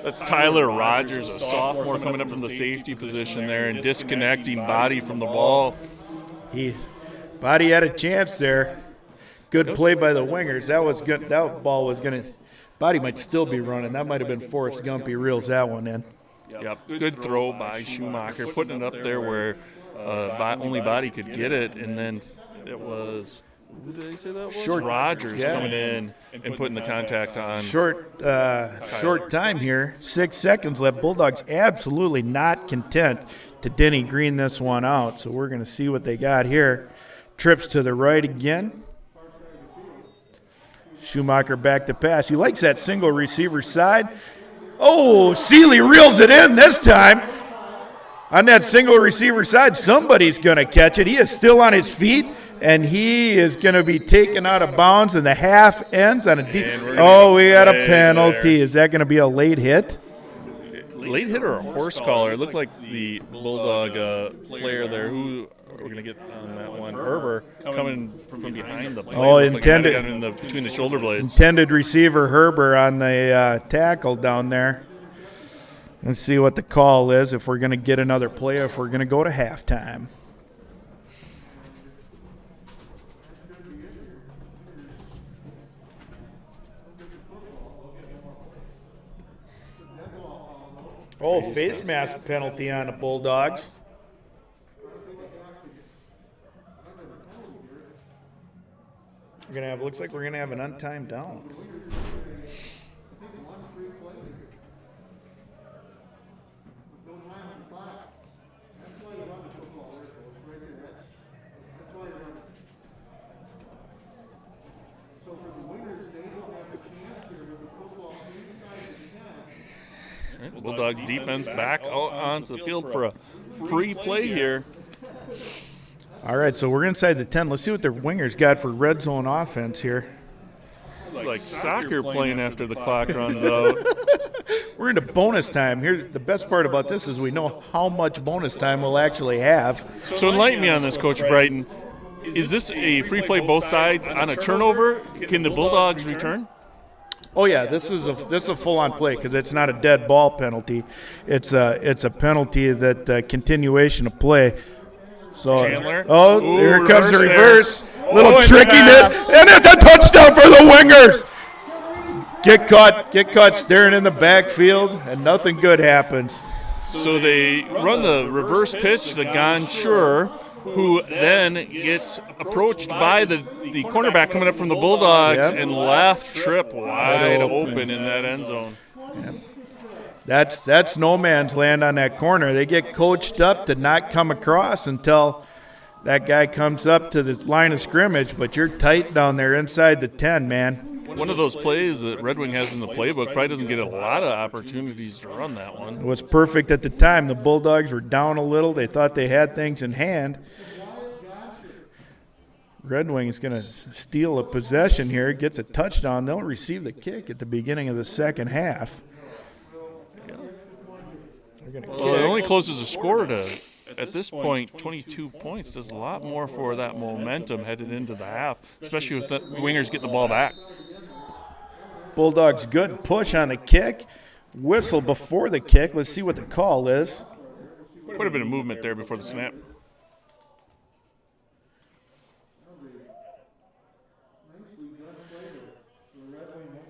That's Tyler Rogers, a sophomore coming up from the safety position there and disconnecting Body from the ball. Body had a chance there. Good play by the wingers. That was good. That ball was going to – Body might still be running. That might have been Forrest Gump. He reels that one in. Yep. Good throw by Schumacher, putting it up there where only Body could get it. And then it was – who did they say that was? Rogers coming in and putting the contact on. Short time here. 6 seconds left. Bulldogs absolutely not content to Denny Green this one out. So we're going to see what they got here. Trips to the right again. Schumacher back to pass. He likes that single receiver side. Oh, Seeley reels it in this time. On that single receiver side, somebody's going to catch it. He is still on his feet, and he is going to be taken out of bounds, and the half ends on a deep. Oh, we got a penalty. There. Is that going to be a late hit? Late hit or a horse collar? It looked like the Bulldog player there who we're going to get on that one. Herbert coming from behind the play. Oh, intended like between the shoulder blades. Intended receiver Herbert on the tackle down there. Let's see what the call is, if we're going to get another play, if we're going to go to halftime. Oh, face mask penalty on the Bulldogs. Looks like we're gonna have an untimed down. Bulldogs defense back out onto the field for a free play here. All right, so we're inside the 10. Let's see what their wingers got for red zone offense here. It's like soccer playing after the clock runs out. We're into bonus time. Here's the best part about this is we know how much bonus time we'll actually have. So enlighten me on this, Coach Brighton. Is this a free play both sides on a turnover? Can the Bulldogs return? Oh yeah, this is a full-on play because it's not a dead ball penalty. It's a penalty that continuation of play. So Chandler. Here comes the reverse. There. Little trickiness, and it's a touchdown for the Wingers. Get caught staring in the backfield, and nothing good happens. So they run the reverse pitch, the Gonchur, who then gets approached by the cornerback coming up from the Bulldogs and left trip wide open in that end zone. Yep. That's no man's land on that corner. They get coached up to not come across until that guy comes up to the line of scrimmage, but you're tight down there inside the 10, man. One of those plays that Red Wing has in the playbook, probably doesn't get a lot of opportunities to run that one. It was perfect at the time. The Bulldogs were down a little. They thought they had things in hand. Red Wing is going to steal a possession here, gets a touchdown. They'll receive the kick at the beginning of the second half. Well, it only closes the score to, at this point, 22 points. Does a lot more for that momentum headed into the half, especially with the Wingers getting the ball back. Bulldogs good push on the kick. Whistle before the kick. Let's see what the call is. Quite a bit of movement there before the snap.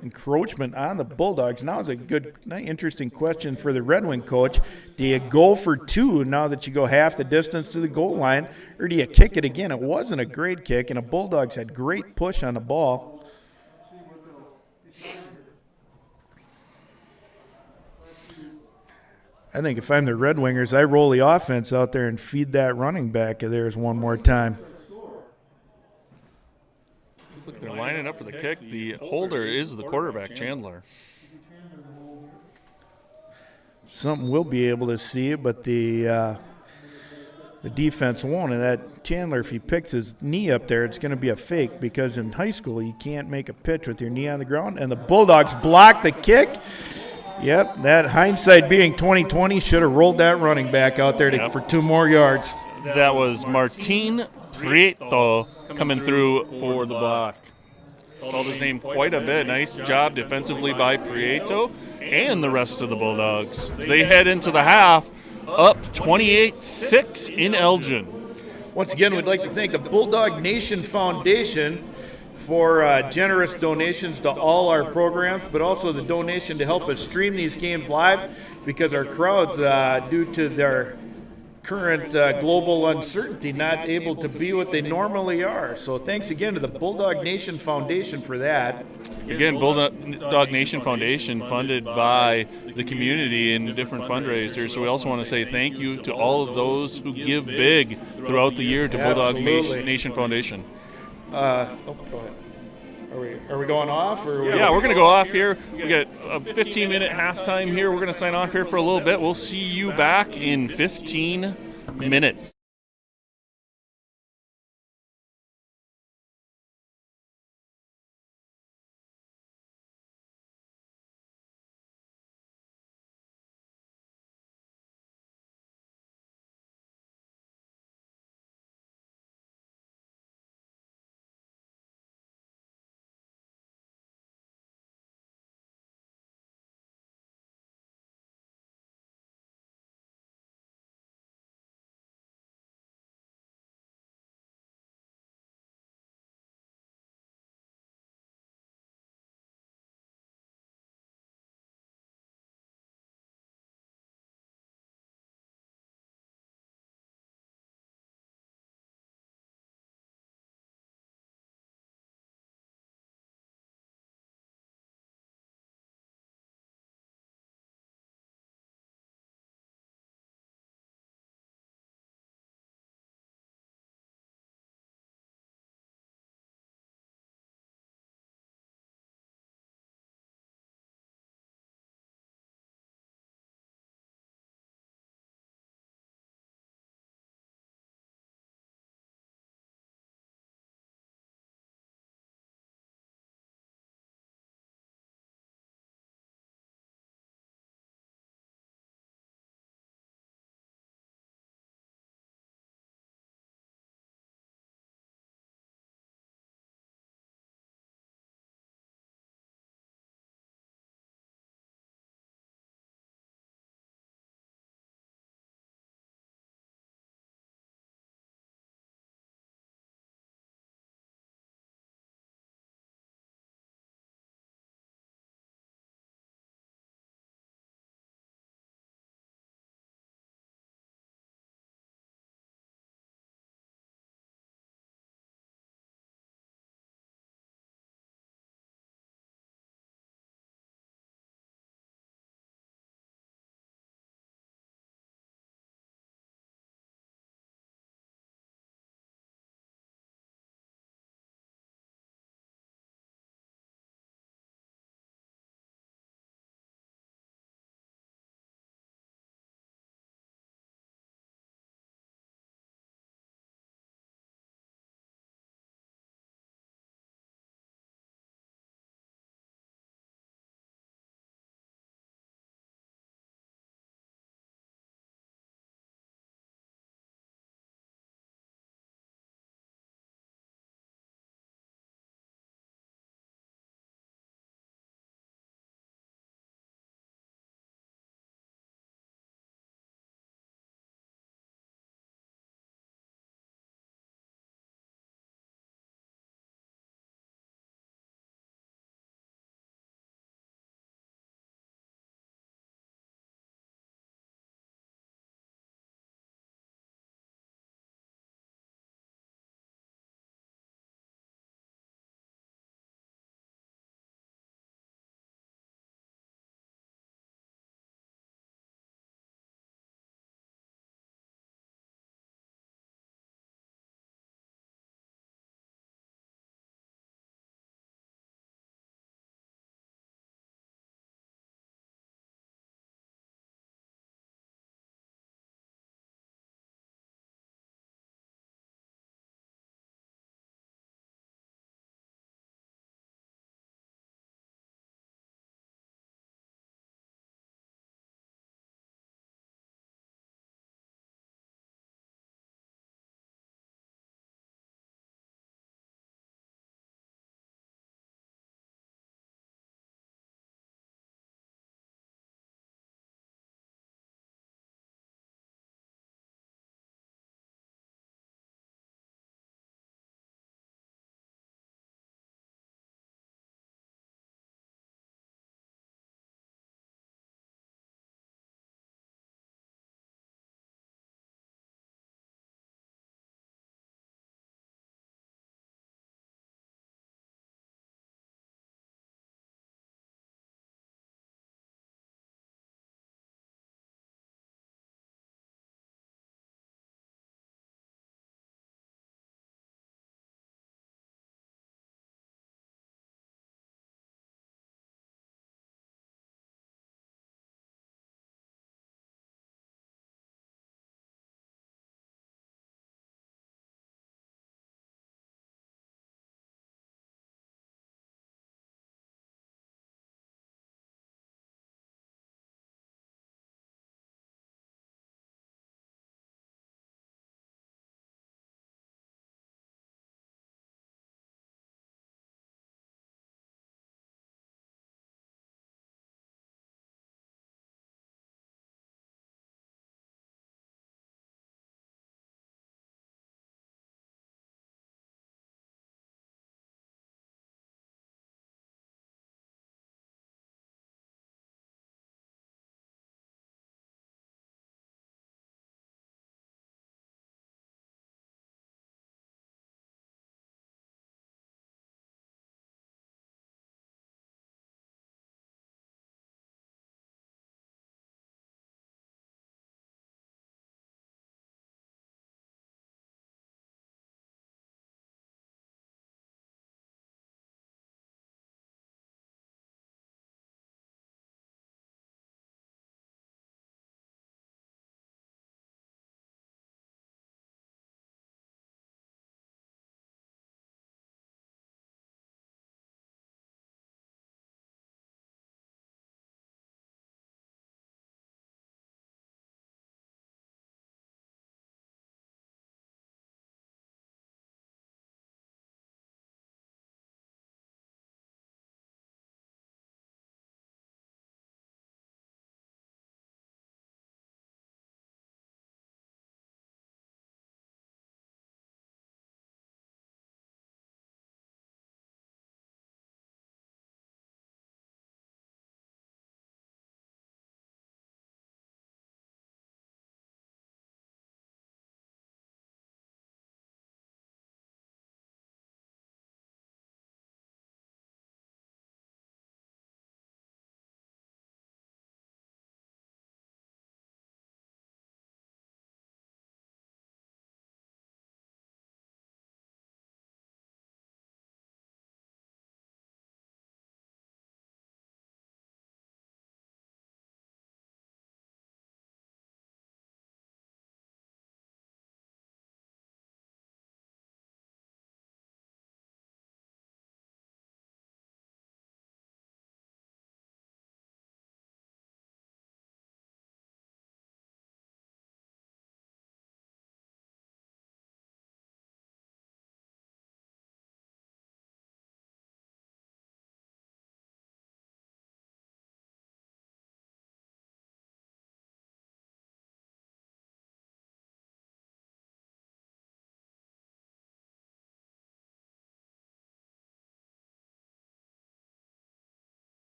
Encroachment on the Bulldogs. Now is a good, interesting question for the Red Wing coach. Do you go for two now that you go half the distance to the goal line, or do you kick it again? It wasn't a great kick, and the Bulldogs had great push on the ball. I think if I'm the Red Wingers, I roll the offense out there and feed that running back of theirs one more time. Look, they're lining up for the kick. The holder is the quarterback, Chandler. Something we'll be able to see, but the defense won't. And that Chandler, if he picks his knee up there, it's going to be a fake because in high school you can't make a pitch with your knee on the ground. And the Bulldogs block the kick. Yep, that hindsight being 20/20, should have rolled that running back out there for 2 more yards. That was Martin Prieto coming through for the block. Called his name quite a bit. Nice job defensively by Prieto and the rest of the Bulldogs. They head into the half up 28-6 in Elgin. Once again, we'd like to thank the Bulldog Nation Foundation for generous donations to all our programs, but also the donation to help us stream these games live because our crowds, due to their current global uncertainty, not able to be what they normally are. So thanks again to the Bulldog Nation Foundation for that. Again, Bulldog Nation Foundation funded by the community in different fundraisers. So we also want to say thank you to all of those who give big throughout the year to Bulldog Nation Foundation. Go ahead. Are we going off? Yeah, we're going to go off here. We got a 15-minute halftime here. We're going to sign off here for a little bit. We'll see you back in 15 minutes.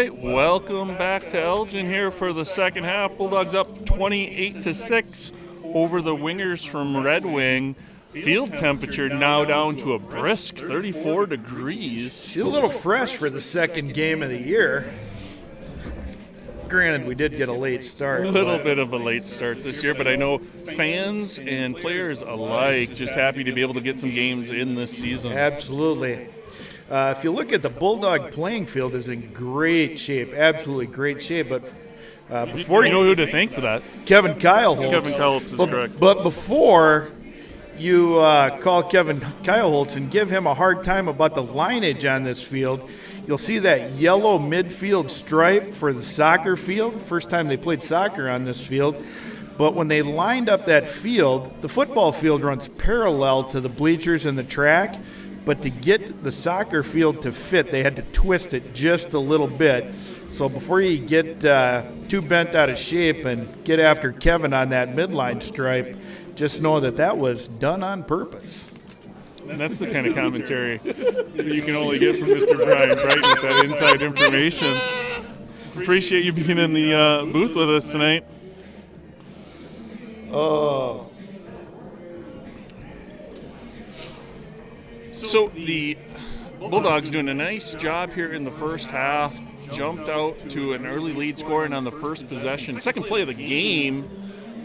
right, welcome back to Elgin here for the second half. Bulldogs up 28-6 over the Wingers from Red Wing. Field temperature now down to a brisk 34 degrees. She's a little fresh for the second game of the year. Granted, we did get a late start. A little bit of a late start this year, but I know fans and players alike just happy to be able to get some games in this season. Absolutely. If you look at the Bulldog playing field, is in great shape, absolutely great shape. But before you know who to thank for that? Kevin Kyleholtz. Kevin Kyleholtz is correct. But before you call Kevin Kyleholtz and give him a hard time about the lineage on this field, you'll see that yellow midfield stripe for the soccer field. First time they played soccer on this field. But when they lined up that field, the football field runs parallel to the bleachers and the track. But to get the soccer field to fit, they had to twist it just a little bit. So before you get too bent out of shape and get after Kevin on that midline stripe, just know that that was done on purpose. And that's the kind of commentary that you can only get from Mr. Brian Brighton with that inside information. Appreciate you being in the booth with us tonight. Oh. So the Bulldogs doing a nice job here in the first half. Jumped out to an early lead scoring on the first possession. Second play of the game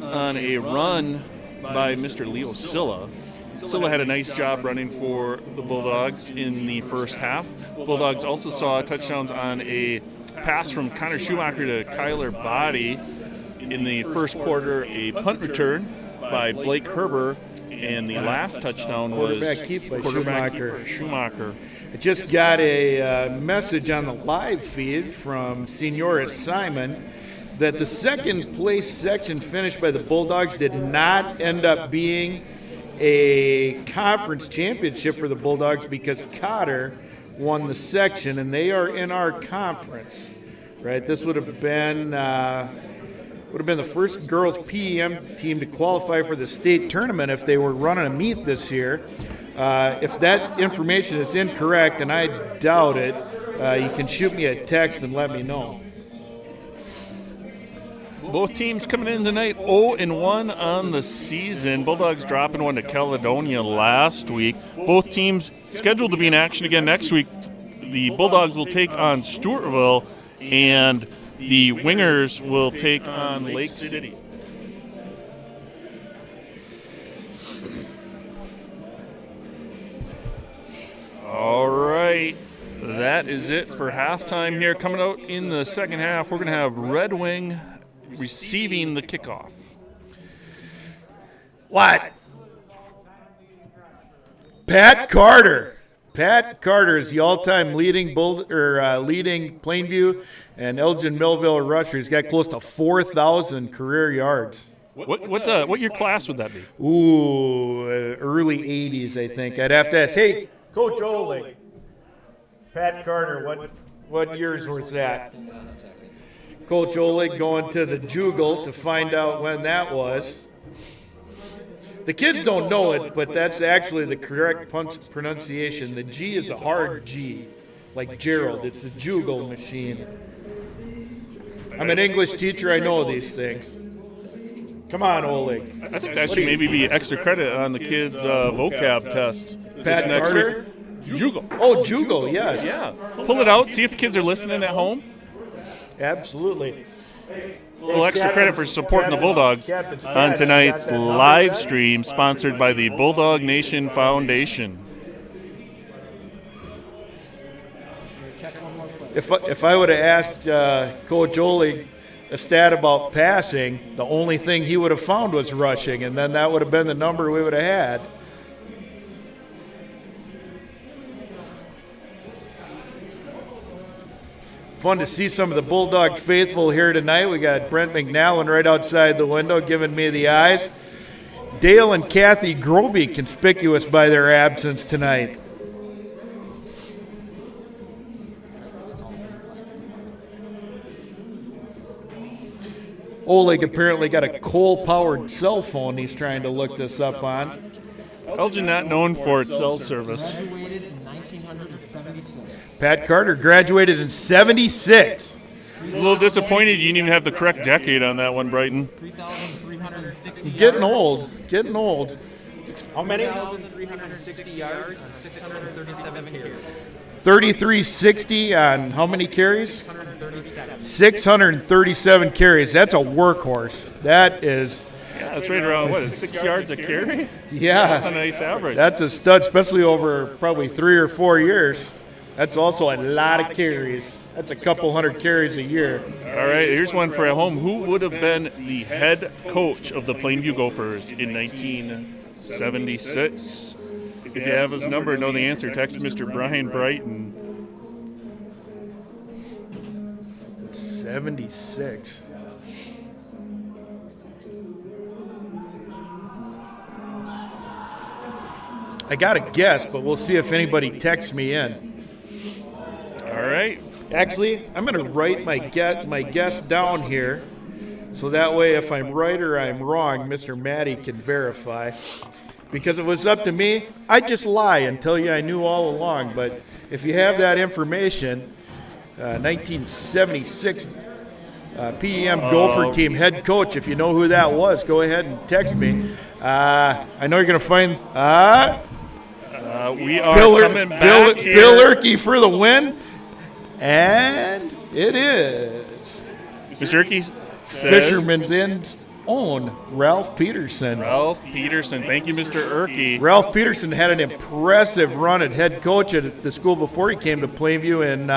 on a run by Mr. Leo Silla. Silla had a nice job running for the Bulldogs in the first half. Bulldogs also saw touchdowns on a pass from Connor Schumacher to Kyler Body. In the first quarter, a punt return by Blake Herber. And the last touchdown was quarterback keeper Schumacher. I just got a message on the live feed from Senora Simon that the second place section finished by the Bulldogs did not end up being a conference championship for the Bulldogs because Cotter won the section and they are in our conference. Right? This would have been the first girls PEM team to qualify for the state tournament if they were running a meet this year. If that information is incorrect, and I doubt it, you can shoot me a text and let me know. Both teams coming in tonight 0-1 on the season. Bulldogs dropping one to Caledonia last week. Both teams scheduled to be in action again next week. The Bulldogs will take on Stewartville, and the Wingers will take on Lake City. All right, that is it for halftime here. Coming out in the second half, we're going to have Red Wing receiving the kickoff. What? Pat Carter. Pat Carter is the all-time leading Plainview and Elgin Millville rusher. He's got close to 4,000 career yards. What year class would that be? Ooh, early 80s, I think. I'd have to ask. Hey, Coach Oleg, Pat Carter, what years was that? Coach Oleg going to the Jugal to find out when that was. The kids don't know it, but that's actually the correct pronunciation. The G is a hard G, like Gerald. It's a Jugal machine. I'm an English teacher. I know these things. Come on, Oleg. I think that should maybe be extra credit on the kids' vocab test. Pat Carter? Jugal. Oh, Jugal, yes. Yeah. Pull it out. See if the kids are listening at home. Absolutely. A little extra credit for supporting the Bulldogs on tonight's live stream sponsored by the Bulldog Nation Foundation. If I would have asked Coach Oleg a stat about passing, the only thing he would have found was rushing, and then that would have been the number we would have had. Fun to see some of the Bulldog faithful here tonight. We got Brent McNallen right outside the window giving me the eyes. Dale and Kathy Groby conspicuous by their absence tonight. Oleg apparently got a coal-powered cell phone he's trying to look this up on. Elgin not known for its cell service. Graduated in 1900 Pat Carter graduated in 76. A little disappointed you didn't even have the correct decade on that one, Brighton. 3,360 Getting old. How many? 3,360 yards on 637 carries. 3360 on how many carries? 637. 637 carries. That's a workhorse. That is, Yeah, that's right around, what, 6 yards a carry? yeah. That's a nice average. That's a stud, especially over probably 3 or 4 years. That's also a lot of carries. That's a couple hundred carries a year. All right, here's one for at home. Who would have been the head coach of the Plainview Gophers in 1976? If you have his number, know the answer. Text Mr. Brian Brighton. 76. I got a guess, but we'll see if anybody texts me in. All right. Actually, I'm going to write my guess down here, so that way if I'm right or I'm wrong, Mr. Matty can verify. Because if it was up to me, I'd just lie and tell you I knew all along. But if you have that information, 1976 PEM Gopher team head coach, if you know who that was, go ahead and text me. I know you're going to find We are coming back here. Bill Erkey for the win. And it is Mr. Erkey says Fisherman's Inn's own Ralph Peterson. Ralph Peterson. Thank you, Mr. Erkey. Ralph Peterson had an impressive run at head coach at the school before he came to Plainview in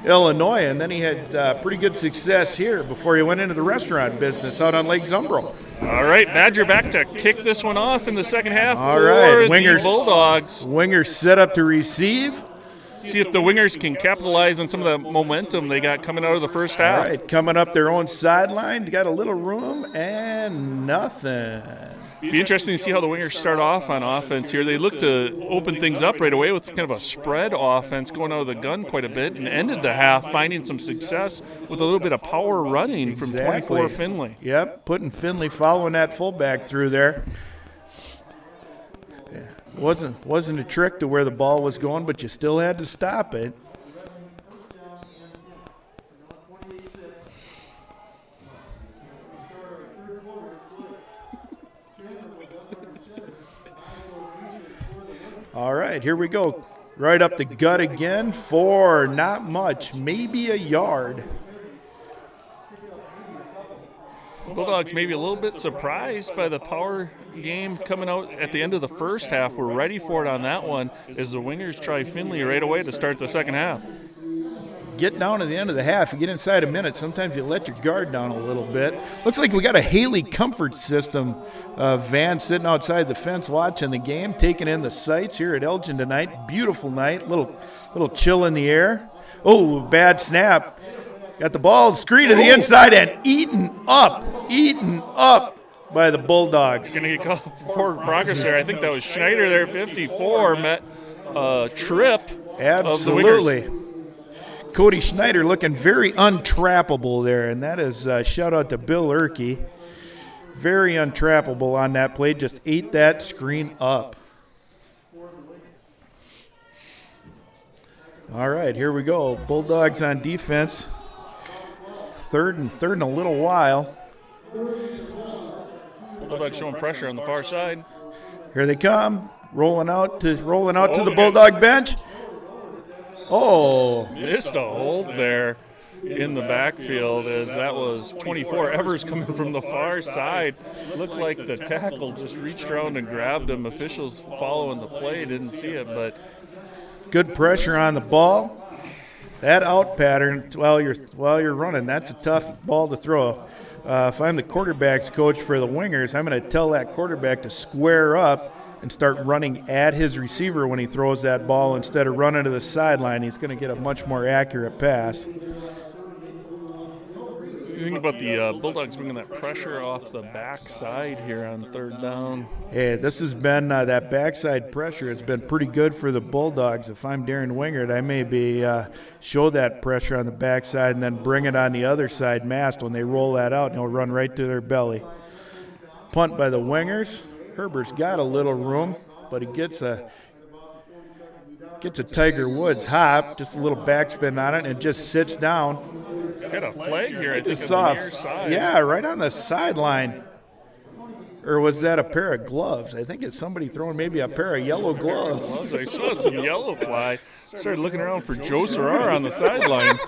Illinois, and then he had pretty good success here before he went into the restaurant business out on Lake Zumbro. All right, Badger back to kick this one off in the second half All for right, the Bulldogs. Wingers set up to receive. See if the Wingers can capitalize on some of the momentum they got coming out of the first half. All right, coming up their own sideline, got a little room and nothing. Be interesting to see how the Wingers start off on offense here. They look to open things up right away with kind of a spread offense going out of the gun quite a bit and ended the half finding some success with a little bit of power running from 24 Finley. Yep, putting Finley following that fullback through there. Wasn't a trick to where the ball was going, but you still had to stop it. All right, here we go. Right up the gut again for not much, maybe a yard. Bulldogs maybe a little bit surprised by the power game coming out at the end of the first half. We're ready for it on that one as the Wingers try Finley right away to start the second half. Get down to the end of the half. You get inside a minute, sometimes you let your guard down a little bit. Looks like we got a Haley Comfort System van sitting outside the fence watching the game, taking in the sights here at Elgin tonight. Beautiful night, little chill in the air. Oh, bad snap. Got the ball screen to the inside and eaten up by the Bulldogs. Going to get called for progress there. I think that was Schneider there, 54, met a trip Absolutely. of the Wingers. Cody Schneider looking very untrappable there, and that is a shout out to Bill Erkey. Very untrappable on that play, just ate that screen up. All right, here we go. Bulldogs on defense. Third and a little while. Bulldogs showing pressure on the far side. Here they come, rolling out to the Bulldog bench. Oh, Missed a hold there in the backfield as that was 24. Evers coming from the far side. Looked like the tackle just reached around and grabbed him. Officials following the play didn't see it, but good pressure on the ball. That out pattern while you're running, that's a tough ball to throw. If I'm the quarterback's coach for the Wingers, I'm going to tell that quarterback to square up and start running at his receiver when he throws that ball instead of running to the sideline. He's going to get a much more accurate pass. You think about the Bulldogs bringing that pressure off the backside here on third down. Hey, this has been that backside pressure. It's been pretty good for the Bulldogs. If I'm Darren Wingard, I may be show that pressure on the backside and then bring it on the other side masked when they roll that out, and he'll run right to their belly. Punt by the Wingers. Herbert's got a little room, but he gets Gets a Tiger Woods hop, just a little backspin on it, and it just sits down. Got a flag here, I think, Just on saw, the near side. yeah, right on the sideline. Or was that a pair of gloves? I think it's somebody throwing maybe a pair of yellow gloves. I saw some yellow fly. Started looking around for Joe Serrar on the sideline.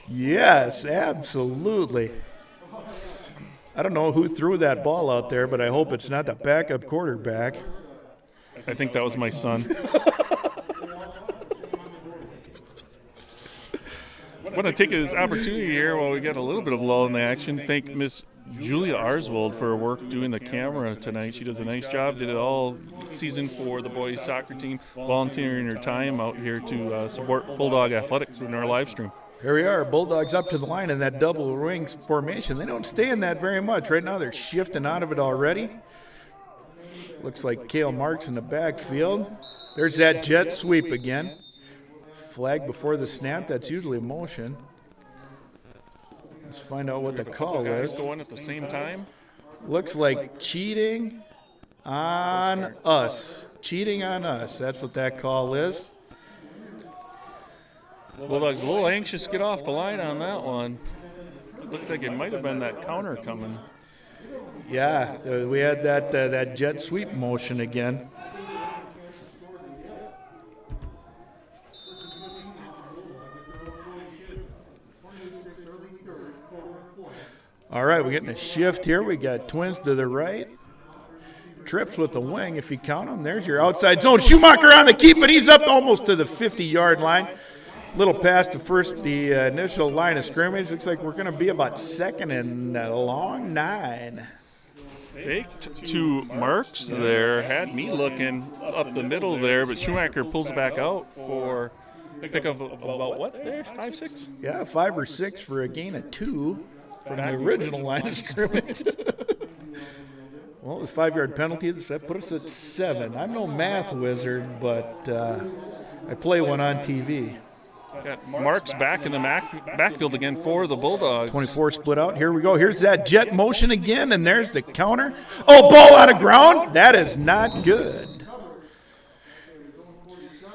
Yes, absolutely. I don't know who threw that ball out there, but I hope it's not the backup quarterback. I think that was my son. I want to take this opportunity here while we got a little bit of lull in the action. Thank Miss Julia Arsvold for her work doing the camera tonight. She does a nice job. Did it all season for the boys soccer team, volunteering her time out here to support Bulldog Athletics in our live stream. Here we are, Bulldogs up to the line in that double wings formation. They don't stay in that very much. Right now they're shifting out of it already. Looks like Cale Marks in the backfield. There's that jet sweep again. Flag before the snap, that's usually motion. Let's find out what the call is. Going at the same time. Looks like cheating on us. Cheating on us, that's what that call is. Bulldogs a little anxious to get off the line on that one. It looked like it might have been that counter coming. Yeah, we had that jet sweep motion again. All right, we're getting a shift here. We got Twins to the right. Trips with the wing, if you count them. There's your outside zone. Schumacher on the keep, but he's up almost to the 50-yard line. Little past the initial line of scrimmage. Looks like we're going to be about second and a long 9. Faked to Marks there. Had me looking up the middle there, but Schumacher pulls it back out for pick of about what there? 5, 6? Yeah, 5 or 6 for a gain of 2 from the original line of scrimmage. Well, it was 5-yard penalty. That put us at 7. I'm no math wizard, but I play one on TV. Got Marks back in the backfield again for the Bulldogs. 24 split out. Here we go. Here's that jet motion again, and there's the counter. Oh, ball out of ground. That is not good.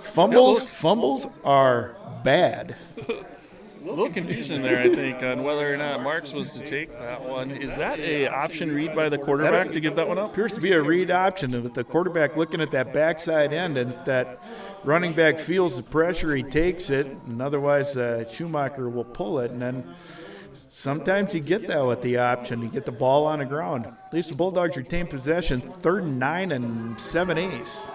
Fumbles are bad. A little confusion there, I think, on whether or not Marks was to take that one. Is that a option read by the quarterback to give that one up? Appears to be a read option with the quarterback looking at that backside end, and if that running back feels the pressure, he takes it, and otherwise Schumacher will pull it, and then sometimes you get that with the option. You get the ball on the ground. At least the Bulldogs retain possession, 3rd and 9 and 7/8.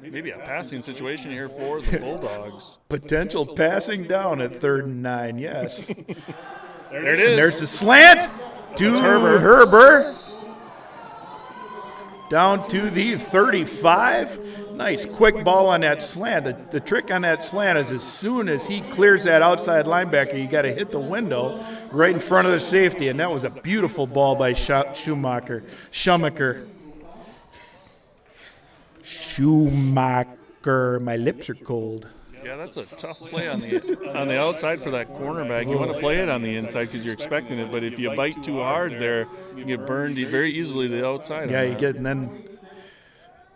Maybe a passing situation here for the Bulldogs. Potential passing down at 3rd and 9, yes. There it is. And there's the slant to Herber. Down to the 35. Nice quick ball on that slant. The trick on that slant is as soon as he clears that outside linebacker, you got to hit the window right in front of the safety. And that was a beautiful ball by Schumacher. My lips are cold. Yeah, that's a tough play on the outside for that cornerback. You want to play it on the inside because you're expecting it, but if you bite too hard there, you get burned very easily to the outside. Yeah, you get, and then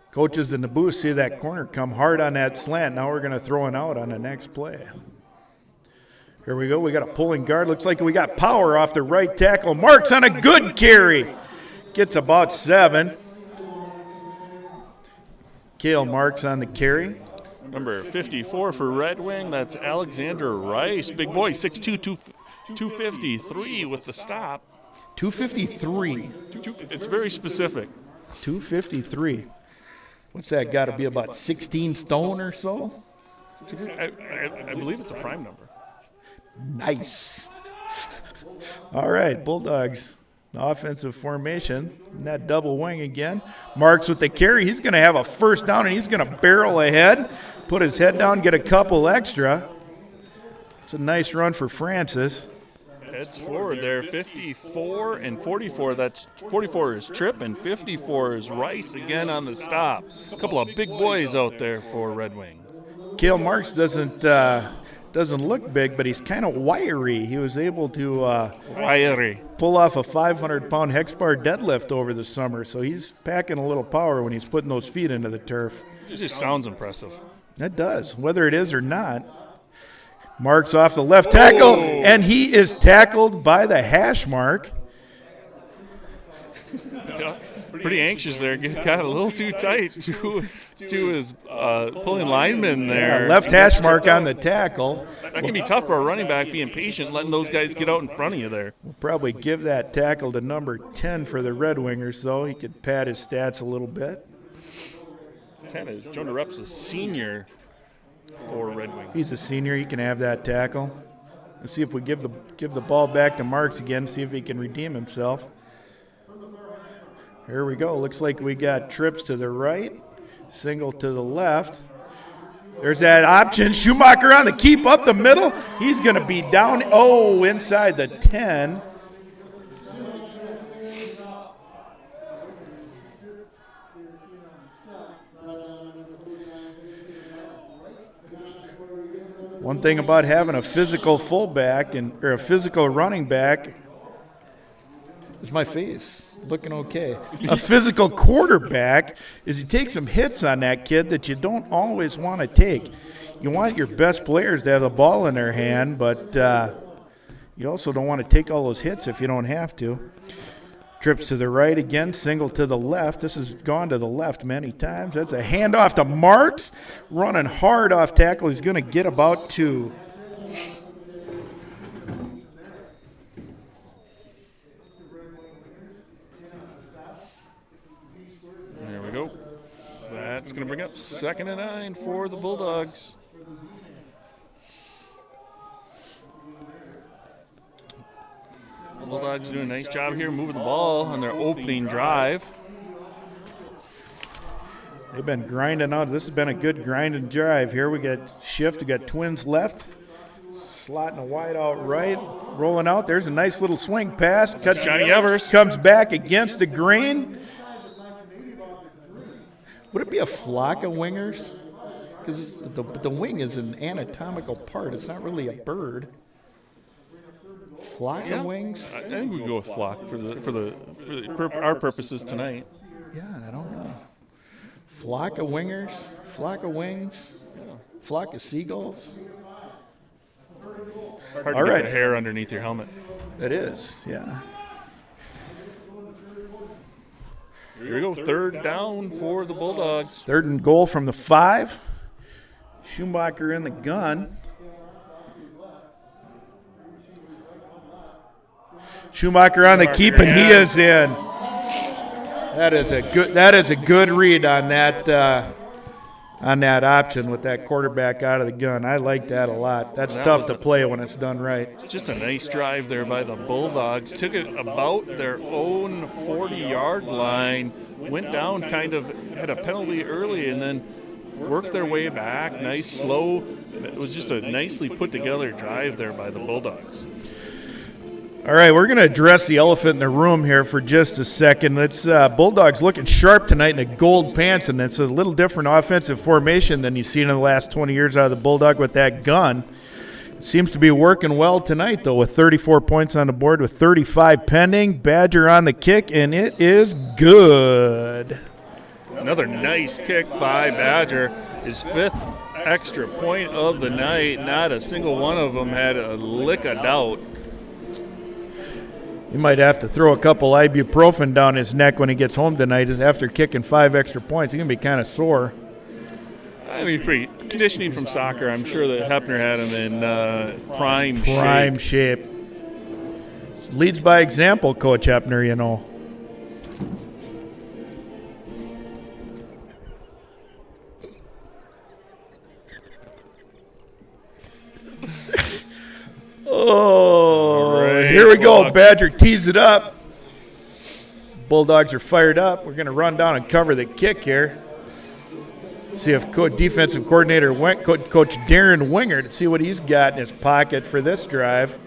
coaches in the booth see that corner come hard on that slant. Now we're going to throw it out on the next play. Here we go. We got a pulling guard. Looks like we got power off the right tackle. Marks on a good carry. Gets about 7. Cale Marks on the carry. Number 54 for Red Wing, that's Alexander Rice. Big boy, 6'2", 253 with the stop. 253. It's very specific. 253. What's that, got to be about 16 stone or so? I believe it's a prime number. Nice. All right, Bulldogs. Offensive formation, and that double wing again. Marks with the carry. He's going to have a first down, and he's going to barrel ahead, put his head down, get a couple extra. It's a nice run for Francis. Heads forward there, 54 and 44. That's 44 is Tripp, and 54 is Rice again on the stop. A couple of big boys out there for Red Wing. Cale Marks doesn't doesn't look big, but he's kind of wiry. He was able to Wiry. pull off a 500-pound hex bar deadlift over the summer, so he's packing a little power when he's putting those feet into the turf. It just sounds impressive. That does, whether it is or not. Marks off the left tackle, and he is tackled by the hash mark. Yeah, pretty anxious there. Got a little too tight to his pulling lineman there. Yeah, left hash mark on the tackle. That can be tough for a running back, being patient, letting those guys get out in front of you there. We'll probably give that tackle to number 10 for the Red Wingers, though. He could pad his stats a little bit. 10 is Jonah Rupp's a senior for Red Wings. He's a senior. He can have that tackle. Let's see if we give the ball back to Marks again, see if he can redeem himself. Here we go. Looks like we got trips to the right, single to the left. There's that option. Schumacher on the keep up the middle. He's going to be down, inside the 10. One thing about having a physical fullback or a physical running back is my face looking okay. A physical quarterback is you take some hits on that kid that you don't always want to take. You want your best players to have the ball in their hand, but you also don't want to take all those hits if you don't have to. Trips to the right again, single to the left. This has gone to the left many times. That's a handoff to Marks. Running hard off tackle. He's going to get about 2. There we go. That's going to bring up 2nd and 9 for the Bulldogs. Bulldogs doing a nice job here moving the ball on their opening drive. They've been grinding out. This has been a good grinding drive. Here we got shift. We got twins left. Slotting a wide out right. Rolling out. There's a nice little swing pass. Cuts Johnny Evers. Comes back against the grain. Would it be a flock of wingers? Because the wing is an anatomical part. It's not really a bird. Flock of wings? I think we go with flock for our purposes tonight. Yeah, I don't know. Flock of wingers, flock of wings, flock of seagulls. Hard to get the hair underneath your helmet. It is, yeah. Here we go, 3rd down for the Bulldogs. 3rd and goal from the 5. Schumacher in the gun. Schumacher on the keep, and he is in. That is a good read on that option with that quarterback out of the gun. I like that a lot. That's tough to play when it's done right. Just a nice drive there by the Bulldogs. Took it about their own 40-yard line, went down, kind of had a penalty early, and then worked their way back. Nice, slow. It was just a nicely put together drive there by the Bulldogs. All right, we're going to address the elephant in the room here for just a second. It's Bulldogs looking sharp tonight in the gold pants, and it's a little different offensive formation than you've seen in the last 20 years out of the Bulldog with that gun. It seems to be working well tonight, though, with 34 points on the board with 35 pending. Badger on the kick, and it is good. Another nice kick by Badger. His 5th extra point of the night. Not a single one of them had a lick of doubt. He might have to throw a couple ibuprofen down his neck when he gets home tonight after kicking 5 extra points. He's going to be kind of sore. I mean, pretty conditioning from soccer. I'm sure that Hepner had him in prime shape. Leads by example, Coach Hepner, you know. Here we go. Badger tees it up. Bulldogs are fired up. We're going to run down and cover the kick here. See if defensive coordinator Coach Darren Winger to see what he's got in his pocket for this drive.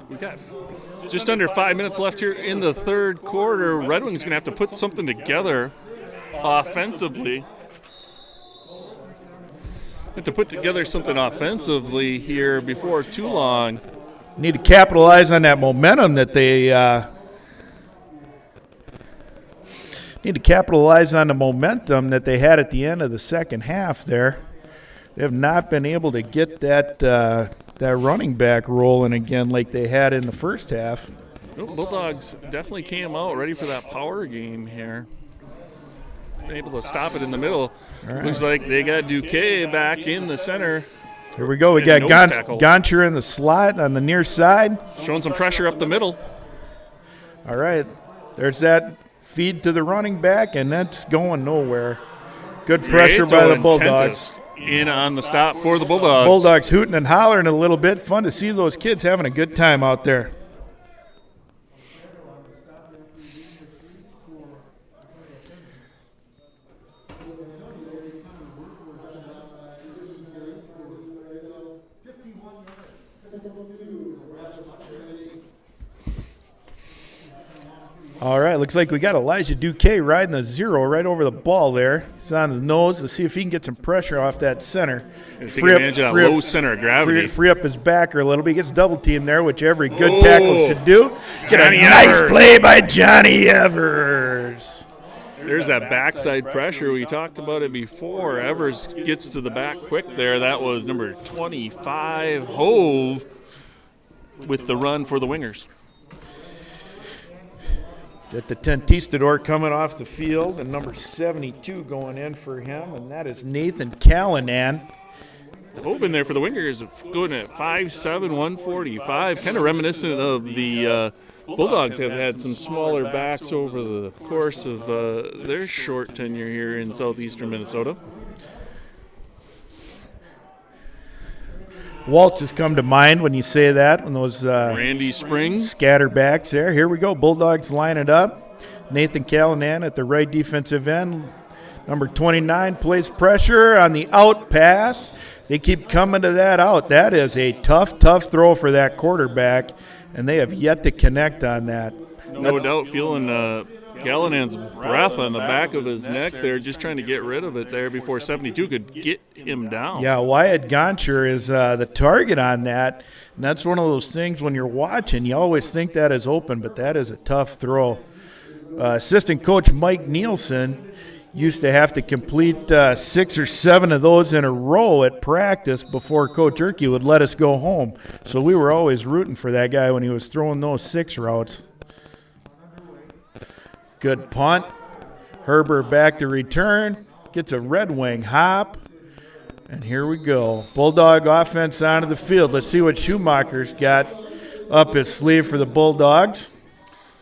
We got just under 5 minutes left here in the 3rd quarter. Red Wings going to have to put something together offensively. to put together something offensively here before too long. Need to capitalize on that momentum that they had at the end of the second half there. They have not been able to get that running back rolling again like they had in the first half. Bulldogs definitely came out ready for that power game here. Been able to stop it in the middle. Right. Looks like they got Duque back in the center. Here we go. We got Goncher in the slot on the near side. Showing some pressure up the middle. All right. There's that feed to the running back, and that's going nowhere. Good pressure by the Bulldogs. In on the stop for the Bulldogs. Bulldogs hooting and hollering a little bit. Fun to see those kids having a good time out there. All right, looks like we got Elijah Duque riding the 0 right over the ball there. He's on the nose. Let's see if he can get some pressure off that center. Take advantage of that low center of gravity. Free up his backer a little bit. He gets double teamed there, which every good tackle should do. Get a nice play by Johnny Evers. There's that backside pressure. We talked about it before. Evers gets to the back quick there. That was number 25, Hove, with the run for the Wingers. Got the Tentistador coming off the field, and number 72 going in for him, and that is Nathan Callanan. Open there for the Wingers, going at 5'7", 145, kind of reminiscent of the Bulldogs have had some smaller backs over the course of their short tenure here in southeastern Minnesota. Waltz has come to mind when you say that, when those Randy Springs scatterbacks there. Here we go. Bulldogs line it up. Nathan Callanan at the right defensive end. Number 29 plays pressure on the out pass. They keep coming to that out. That is a tough throw for that quarterback, and they have yet to connect on that. No doubt feeling Gallinan's breath on the back of his neck there, just trying to get rid of it there before 72 could get him down. Yeah, Wyatt Goncher is the target on that, and that's one of those things when you're watching, you always think that is open, but that is a tough throw. Assistant coach Mike Nielsen used to have to complete 6 or 7 of those in a row at practice before Coach Erkey would let us go home. So we were always rooting for that guy when he was throwing those 6 routes. Good punt. Herbert back to return. Gets a Red Wing hop. And here we go. Bulldog offense onto the field. Let's see what Schumacher's got up his sleeve for the Bulldogs.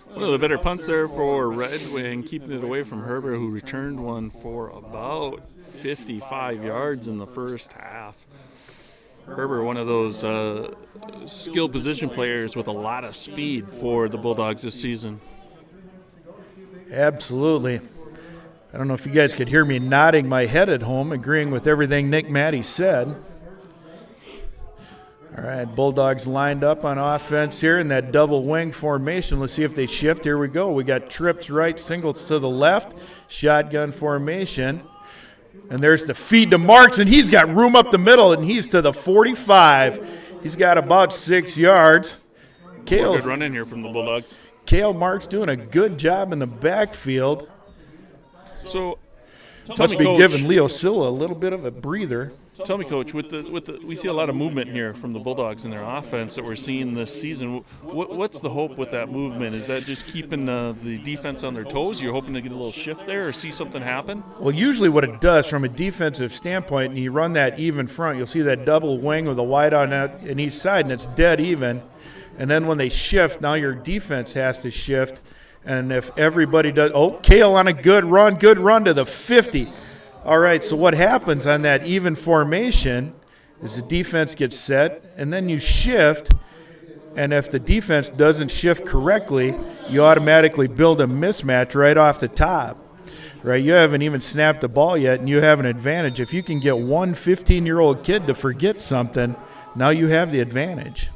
One of the better punts there for Red Wing, keeping it away from Herbert, who returned one for about 55 yards in the first half. Herbert, one of those skill position players with a lot of speed for the Bulldogs this season. Absolutely. I don't know if you guys could hear me nodding my head at home, agreeing with everything Nick Matty said. All right, Bulldogs lined up on offense here in that double wing formation. Let's see if they shift. Here we go. We got trips right, singles to the left, shotgun formation. And there's the feed to Marks, and he's got room up the middle, and he's to the 45. He's got about 6 yards. Good run in here from the Bulldogs. Cale Marks doing a good job in the backfield. So, must be giving Leo Silla a little bit of a breather. Tell me, Coach, with the we see a lot of movement here from the Bulldogs in their offense that we're seeing this season. What's the hope with that movement? Is that just keeping the defense on their toes? You're hoping to get a little shift there or see something happen? Well, usually what it does from a defensive standpoint, and you run that even front, you'll see that double wing with a wide on in each side, and it's dead even. And then when they shift, now your defense has to shift. And if everybody does – Cale on a good run to the 50. All right, so what happens on that even formation is the defense gets set, and then you shift, and if the defense doesn't shift correctly, you automatically build a mismatch right off the top. Right, you haven't even snapped the ball yet, and you have an advantage. If you can get one 15-year-old kid to forget something, now you have the advantage.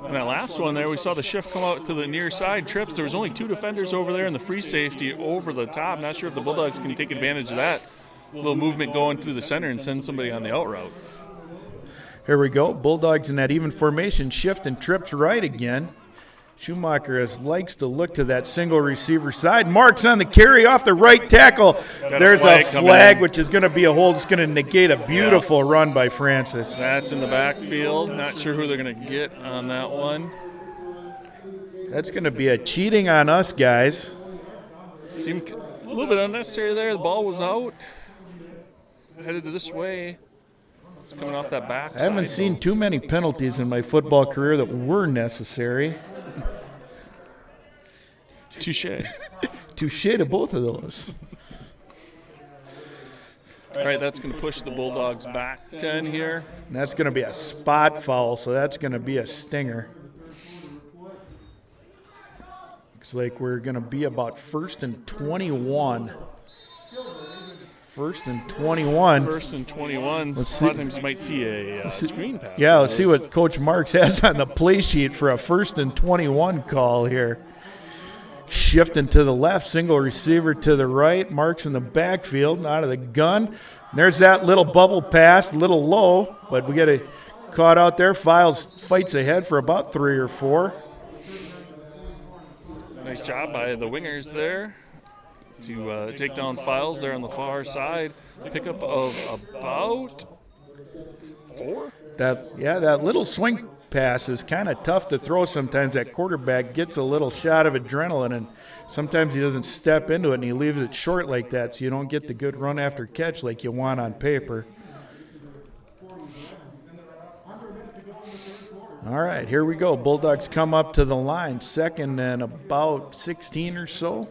And that last one there, we saw the shift come out to the near side trips. There was only 2 defenders over there and the free safety over the top. Not sure if the Bulldogs can take advantage of that. little movement going through the center and send somebody on the out route. Here we go. Bulldogs in that even formation shift and trips right again. Schumacher likes to look to that single receiver side. Marks on the carry off the right tackle. There's a flag, which is going to be a hold. It's going to negate a beautiful run by Francis. That's in the backfield. Not sure who they're going to get on that one. That's going to be a cheating on us, guys. Seemed a little bit unnecessary there. The ball was out. Headed this way. It's coming off that back side. I haven't seen too many penalties in my football career that were necessary. Touche. Touche to both of those. All right, that's going to push the Bulldogs back 10 here. And that's going to be a spot foul, so that's going to be a stinger. Looks like we're going to be about 1st and 21. 1st and 21. 1st and 21. Let's a see. lot of times you might see a screen pass. Yeah, let's see what Coach Marks has on the play sheet for a 1st and 21 call here. Shifting to the left, single receiver to the right. Marks in the backfield, out of the gun. And there's that little bubble pass, a little low, but we get it caught out there. Fights ahead for about 3 or 4. Nice job by the wingers there to take down Files there on the far side. Pickup of about 4. That little swing pass is kind of tough to throw sometimes. That quarterback gets a little shot of adrenaline, and sometimes he doesn't step into it, and he leaves it short like that, so you don't get the good run after catch like you want on paper. All right, here we go. Bulldogs come up to the line, 2nd and about 16 or so.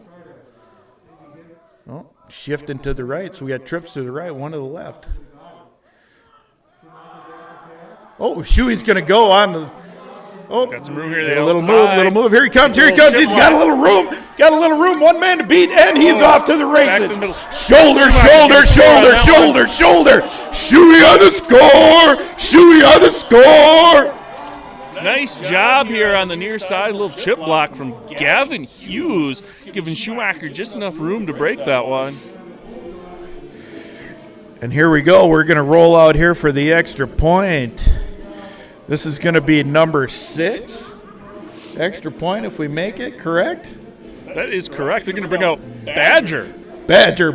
Oh, shifting to the right, so we got trips to the right, one to the left. Oh, Shuey's going to go on the. Oh, got some room here. A little move. Here he comes. He's got a little room. Got a little room. One man to beat, and he's off to the races. Shoulder. Shuey on the score. Nice job here on the near side. A little chip block from Gavin Hughes, giving Schumacher just enough room to break that one. And here we go. We're going to roll out here for the extra point. This is going to be number 6. Extra point if we make it, correct? That is correct. They're going to bring out Badger. Badger.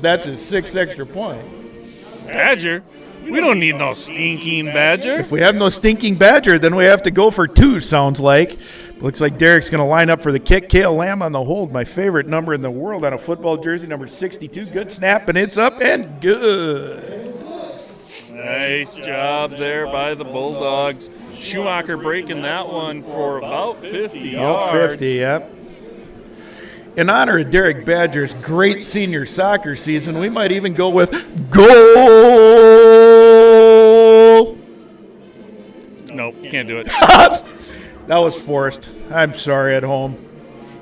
That's his 6th extra point. Badger? We don't need no stinking Badger. If we have no stinking Badger, then we have to go for 2, sounds like. Looks like Derek's going to line up for the kick. Kale Lamb on the hold, my favorite number in the world on a football jersey, number 62. Good snap, and it's up and good. Nice job there by the Bulldogs. Schumacher breaking that one for about 50 yards. 50, yep. In honor of Derek Badger's great senior soccer season, we might even go with goal. Nope, can't do it. That was forced. I'm sorry at home.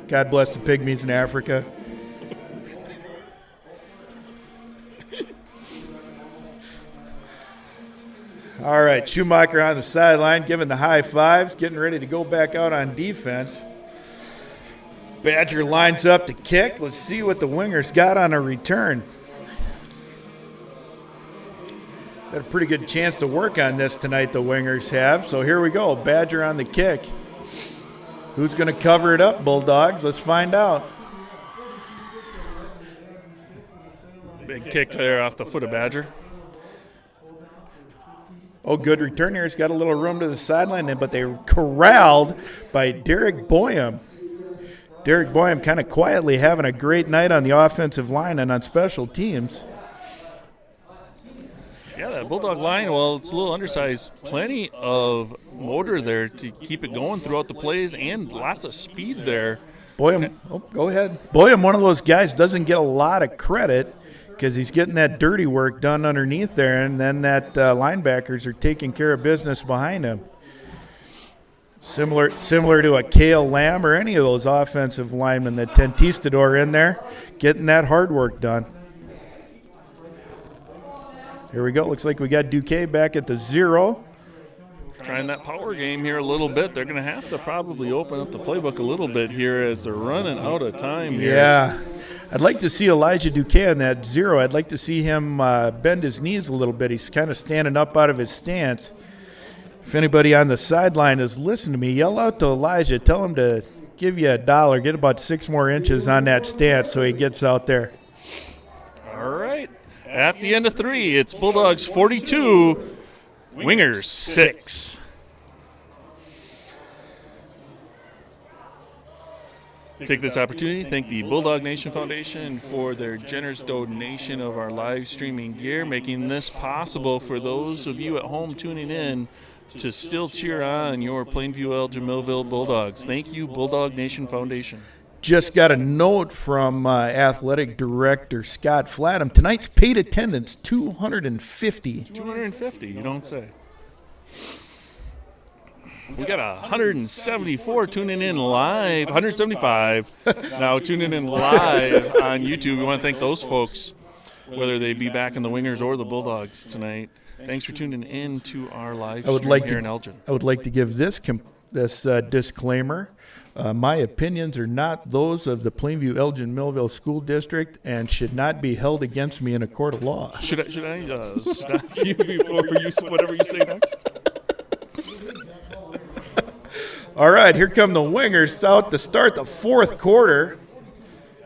God bless the pygmies in Africa. All right, Schumacher on the sideline, giving the high fives, getting ready to go back out on defense. Badger lines up to kick. Let's see what the wingers got on a return. Got a pretty good chance to work on this tonight, the wingers have. So here we go, Badger on the kick. Who's going to cover it up, Bulldogs? Let's find out. Big kick there off the foot of Badger. Oh, good return here. It's got a little room to the sideline, but they were corralled by Derek Boyum. Derek Boyum kind of quietly having a great night on the offensive line and on special teams. Yeah, that Bulldog line, well, it's a little undersized. Plenty of motor there to keep it going throughout the plays and lots of speed there. Boyum, go ahead. Boyum, one of those guys, doesn't get a lot of credit because he's getting that dirty work done underneath there, and then that linebackers are taking care of business behind him. Similar to a Kale Lamb or any of those offensive linemen, that Tentistador in there, getting that hard work done. Here we go. Looks like we got Duque back at the 0. trying that power game here a little bit. They're going to have to probably open up the playbook a little bit here as they're running out of time here. Yeah. I'd like to see Elijah Duque on that 0. I'd like to see him bend his knees a little bit. He's kind of standing up out of his stance. If anybody on the sideline is listening to me, yell out to Elijah. Tell him to give you $1. Get about 6 more inches on that stance so he gets out there. All right. At the end of 3, it's Bulldogs 42, Wingers 6. Take this opportunity to thank the Bulldog Nation Foundation for their generous donation of our live streaming gear, making this possible for those of you at home tuning in to still cheer on your Plainview Elgin Millville Bulldogs. Thank you, Bulldog Nation Foundation. Just got a note from Athletic Director Scott Flatham. Tonight's paid attendance, 250. 250, you don't say. We got 174 tuning in live, 175 now tuning in live on YouTube. We want to thank those folks, whether they be back in the Wingers or the Bulldogs tonight. Thanks for tuning in to our live stream here in Elgin. I would like to give this disclaimer. My opinions are not those of the Plainview Elgin Millville School District and should not be held against me in a court of law. Should I stop you before you whatever you say next? All right, here come the Wingers out to start the 4th quarter.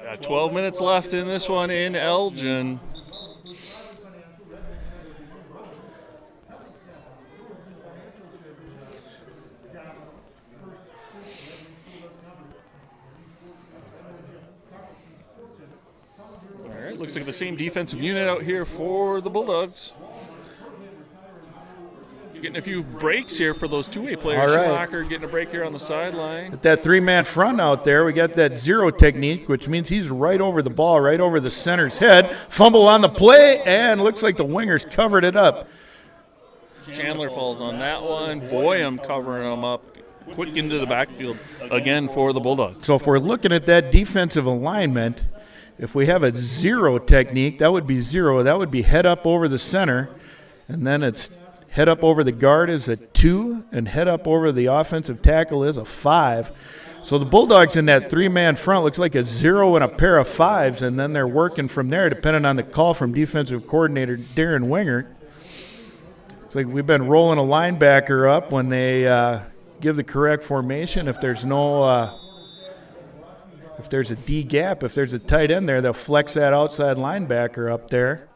Got 12 minutes left in this one in Elgin. All right, looks like the same defensive unit out here for the Bulldogs. Getting a few breaks here for those two-way players. All right. Schumacher getting a break here on the sideline. With that 3-man front out there, we got that 0 technique, which means he's right over the ball, right over the center's head. Fumble on the play, and looks like the Wingers covered it up. Chandler falls on that one. Boyum covering him up. Quick into the backfield again for the Bulldogs. So if we're looking at that defensive alignment, if we have a 0 technique, that would be 0. That would be head up over the center, and then it's head up over the guard is a 2, and head up over the offensive tackle is a 5. So the Bulldogs in that 3-man front looks like a 0 and a pair of 5s, and then they're working from there depending on the call from defensive coordinator Darren Wingert. It's like we've been rolling a linebacker up when they give the correct formation. If there's no if there's a D gap, if there's a tight end there, they'll flex that outside linebacker up there.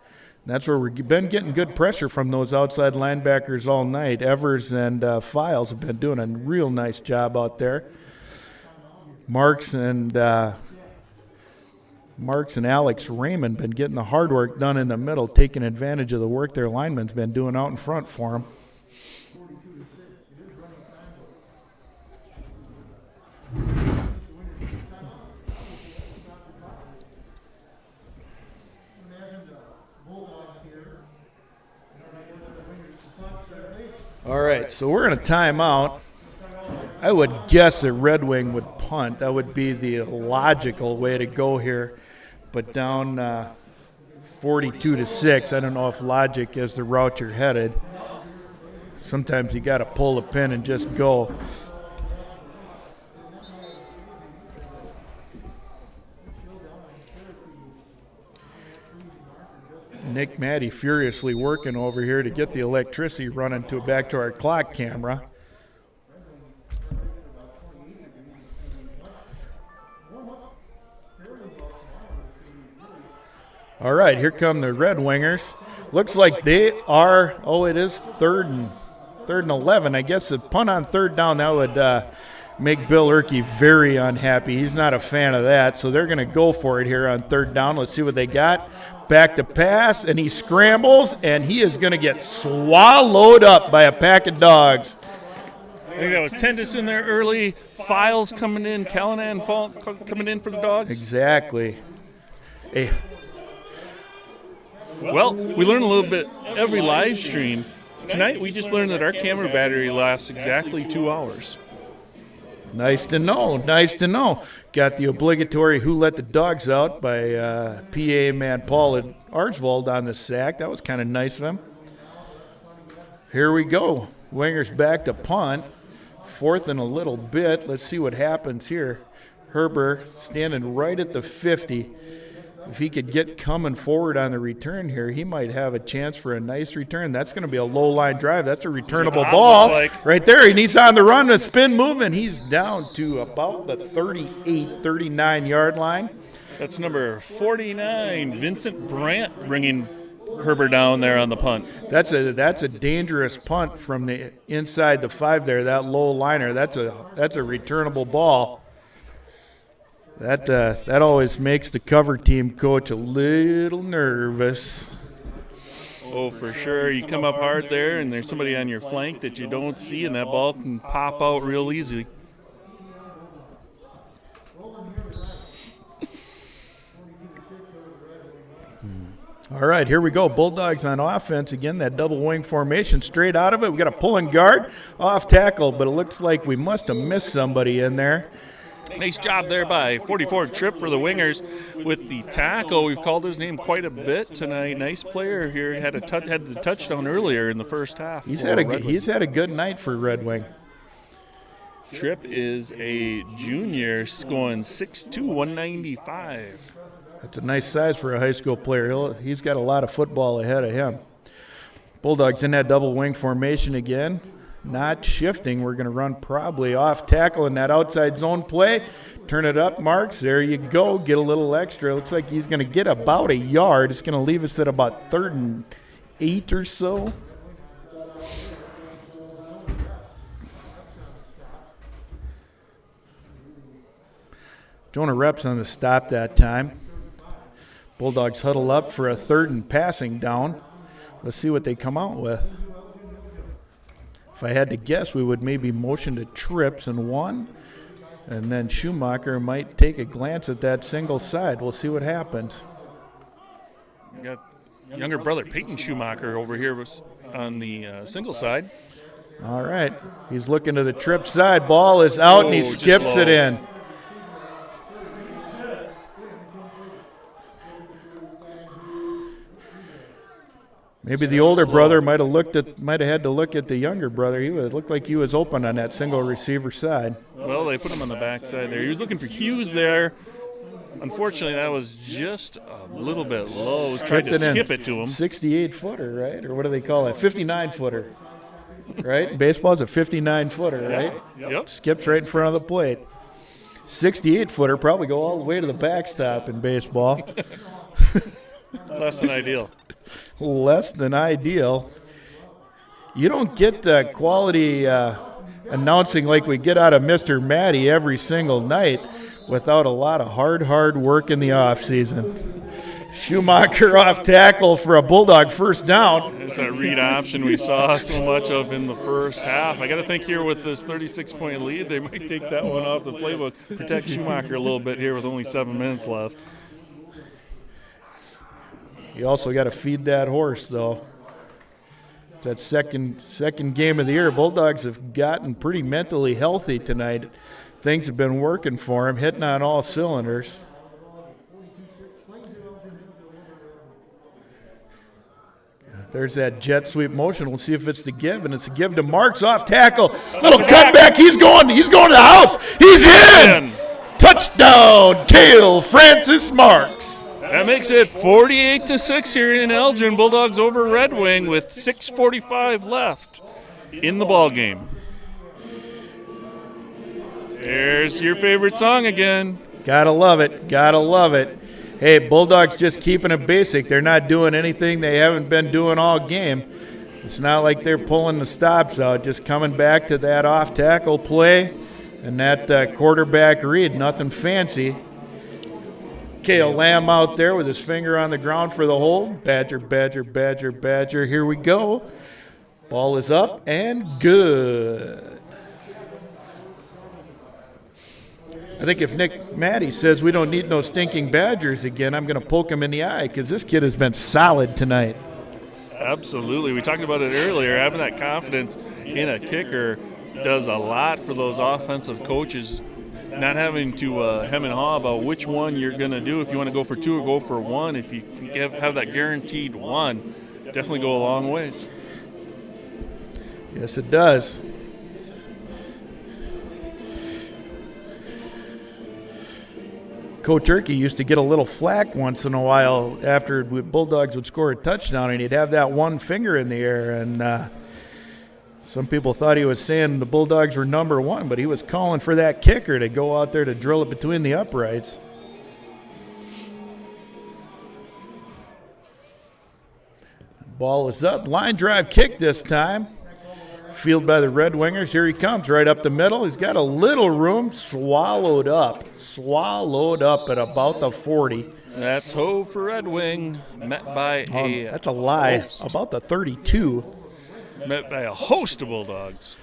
That's where we've been getting good pressure from those outside linebackers all night. Evers and Files have been doing a real nice job out there. Marks and Alex Raymond been getting the hard work done in the middle, taking advantage of the work their linemen's been doing out in front for them. All right, so we're going to time out. I would guess that Red Wing would punt. That would be the logical way to go here. But down 42-6, I don't know if logic is the route you're headed. Sometimes you got to pull the pin and just go. Nick Matty furiously working over here to get the electricity running back to our clock camera. All right, here come the Red Wingers. Looks like they are, it is third and 11. I guess a punt on 3rd down, that would make Bill Erkey very unhappy. He's not a fan of that, so they're going to go for it here on 3rd down. Let's see what they got. Back to pass, and he scrambles, and he is going to get swallowed up by a pack of dogs. I think that was Tendis in there early. Files coming in. Callanan coming in for the Dogs. Exactly. Well, we learn a little bit every live stream. Tonight we just learned that our camera battery lasts exactly 2 hours. Nice to know. Nice to know. Got the obligatory Who Let the Dogs Out by PA man Paul Archvold on the sack. That was kind of nice of him. Here we go. Wingers back to punt. 4th and a little bit. Let's see what happens here. Herbert standing right at the 50. If he could get coming forward on the return here, he might have a chance for a nice return. That's going to be a low-line drive. That's a returnable ball right there. And he's on the run, a spin movement. He's down to about the 38, 39-yard line. That's number 49, Vincent Brandt, bringing Herbert down there on the punt. That's a dangerous punt from the inside the 5 there, that low liner. That's a returnable ball. That always makes the cover team coach a little nervous. Oh, for sure. You come up hard there, and there's somebody on your flank that you don't see, and that ball can pop out real easy. All right, here we go. Bulldogs on offense again. That double wing formation straight out of it. We got a pulling guard off tackle, but it looks like we must have missed somebody in there. Nice job there by 44 Tripp for the Wingers with the tackle. We've called his name quite a bit tonight. Nice player here. Had the touchdown earlier in the first half. He's had a good night for Red Wing. Tripp is a junior, scoring 6'2", 195. That's a nice size for a high school player. He's got a lot of football ahead of him. Bulldogs in that double wing formation again. Not shifting. We're going to run probably off tackle in that outside zone play. Turn it up, Marks. There you go. Get a little extra. Looks like he's going to get about a yard. It's going to leave us at about 3rd and 8 or so. Jonah Reps on the stop that time. Bulldogs huddle up for a 3rd and passing down. Let's see what they come out with. If I had to guess, we would maybe motion to trips and 1, and then Schumacher might take a glance at that single side. We'll see what happens. We got younger brother Peyton Schumacher over here on the single side. All right. He's looking to the trip side. Ball is out, and he skips it in. Maybe the older brother might have had to look at the younger brother. It looked like he was open on that single receiver side. Well, they put him on the backside there. He was looking for Hughes there. Unfortunately, that was just a little bit low. Tried to skip it to him. 68-footer, right? Or what do they call it? 59-footer, right? Baseball's a 59-footer, right? Yep. Skips right in front of the plate. 68-footer probably go all the way to the backstop in baseball. Less than ideal. Less than ideal. You don't get quality announcing like we get out of Mr. Matty every single night without a lot of hard work in the offseason. Schumacher off tackle for a Bulldog first down. There's that read option we saw so much of in the first half. I got to think here with this 36-point lead, they might take that one off the playbook, protect Schumacher a little bit here with only 7 minutes left. You also got to feed that horse, though. That second game of the year. Bulldogs have gotten pretty mentally healthy tonight. Things have been working for him, hitting on all cylinders. There's that jet sweep motion. We'll see if it's the give, and it's a give to Marks off tackle. Little cutback. He's going to the house. He's in. Touchdown, Cale Francis Marks. That makes it 48-6 here in Elgin. Bulldogs over Red Wing with 6:45 left in the ball game. There's your favorite song again. Gotta love it. Gotta love it. Hey, Bulldogs just keeping it basic. They're not doing anything they haven't been doing all game. It's not like they're pulling the stops out. Just coming back to that off tackle play and that quarterback read. Nothing fancy. Cale Lamb out there with his finger on the ground for the hold. Badger, badger, badger, badger. Here we go. Ball is up and good. I think if Nick Matty says we don't need no stinking Badgers again, I'm going to poke him in the eye because this kid has been solid tonight. Absolutely. We talked about it earlier. Having that confidence in a kicker does a lot for those offensive coaches. Not having to hem and haw about which one you're going to do. If you want to go for 2 or go for 1, if you can have that guaranteed 1, definitely go a long ways. Yes, it does. Coach Turkey used to get a little flack once in a while after Bulldogs would score a touchdown, and he'd have that one finger in the air. And some people thought he was saying the Bulldogs were number one, but he was calling for that kicker to go out there to drill it between the uprights. Ball is up. Line drive kick this time. Field by the Red Wingers. Here he comes right up the middle. He's got a little room, swallowed up at about the 40. That's hove for Red Wing, met by that's a lie. host. About the 32. Met by a host of Bulldogs.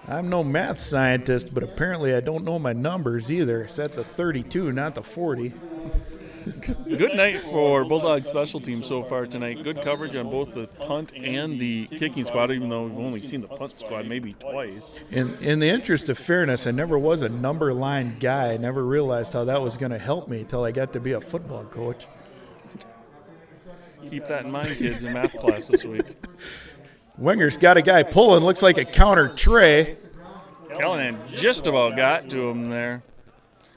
I'm no math scientist, but apparently I don't know my numbers either. It's at the 32, not the 40. Good night for Bulldog special teams so far tonight. Good coverage on both the punt and the kicking squad, even though we've only seen the punt squad maybe twice. In the interest of fairness, I never was a number line guy. I never realized how that was going to help me until I got to be a football coach. Keep that in mind, kids, in math class this week. Wingers got a guy pulling, looks like a counter tray. Callahan just about got to him there.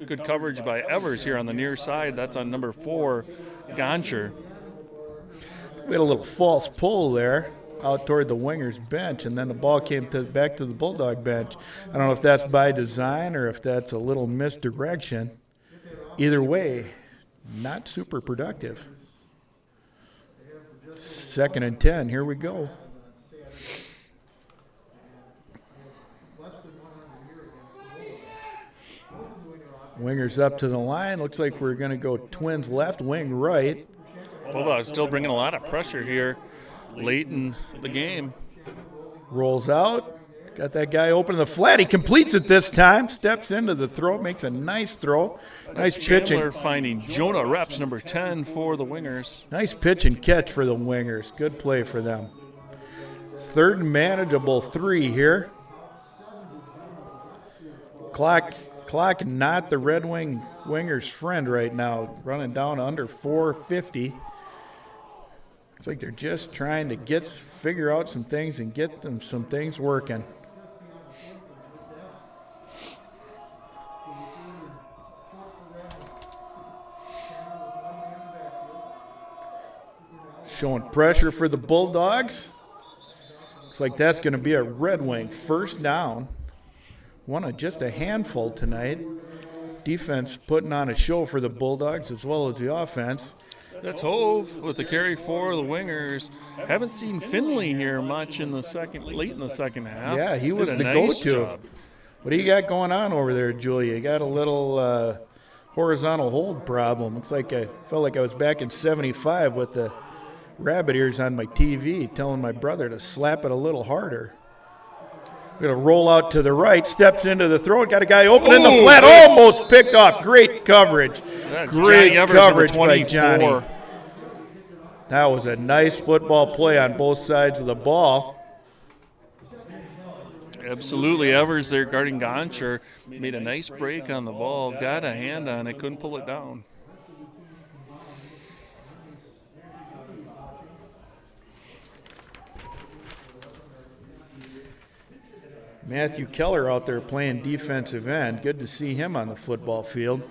Good coverage by Evers here on the near side. That's on number 4, Goncher. We had a little false pull there out toward the Wingers bench, and then the ball came back to the Bulldog bench. I don't know if that's by design or if that's a little misdirection. Either way, not super productive. 2nd and 10. Here we go. Wingers up to the line. Looks like we're going to go Twins left, wing right. Bulldogs still bringing a lot of pressure here late in the game. Rolls out. Got that guy open in the flat. He completes it this time. Steps into the throw. Makes a nice throw. Nice pitch. Chandler finding Jonah Reps, number 10 for the Wingers. Nice pitch and catch for the Wingers. Good play for them. 3rd and manageable 3 here. Clock not the Red Wingers' friend right now. Running down under 4:50. Looks like they're just trying to figure out some things and get them some things working. Showing pressure for the Bulldogs. Looks like that's going to be a Red Wing first down. One of just a handful tonight. Defense putting on a show for the Bulldogs as well as the offense. That's Hove with the carry for the Wingers. Haven't seen Finley here much late in the second half. Yeah, he was the nice go-to. job. What do you got going on over there, Julia? You got a little horizontal hold problem. Looks like I felt like I was back in 75 with the rabbit ears on my TV telling my brother to slap it a little harder. We're going to roll out to the right, steps into the throw. Got a guy open in the flat, almost picked off. Great coverage. That's Great Johnny coverage Evers, by Johnny. That was a nice football play on both sides of the ball. Absolutely. Evers there guarding Goncher. Made a nice break on the ball. Got a hand on it. Couldn't pull it down. Matthew Keller out there playing defensive end. Good to see him on the football field.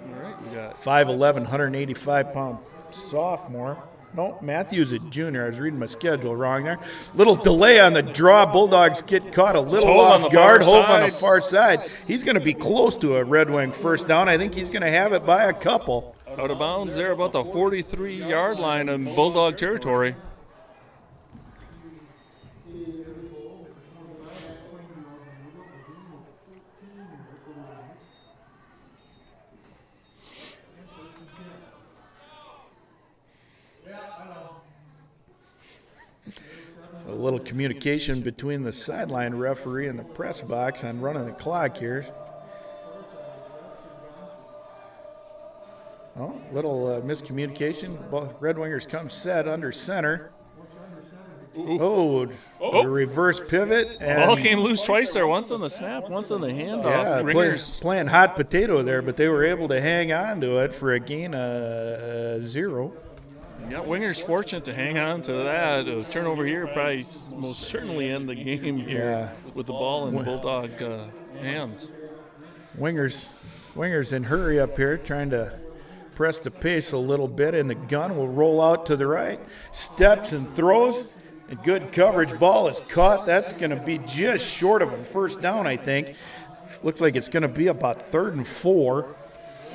All right, we got 5'11", 185-pound sophomore. No, Matthew's a junior. I was reading my schedule wrong there. Little delay on the draw. Bulldogs get caught a little off guard. Hove on the far side. He's going to be close to a Red Wing first down. I think he's going to have it by a couple. out of bounds there about the 43-yard line in Bulldog territory. A little communication between the sideline referee and the press box on running the clock here. Oh, little miscommunication. Red Wingers come set under center. A reverse pivot. And Ball came loose twice there, once on the snap, once on the handoff. Yeah, playing hot potato there, but they were able to hang on to it for a gain of 0. Yeah, Winger's fortunate to hang on to that. A turnover here probably most certainly end the game here with the ball in Bulldog hands. Wingers in hurry up here, trying to press the pace a little bit, and the gun will roll out to the right. Steps and throws, and good coverage. Ball is caught. That's going to be just short of a first down, I think. Looks like it's going to be about 3rd and 4.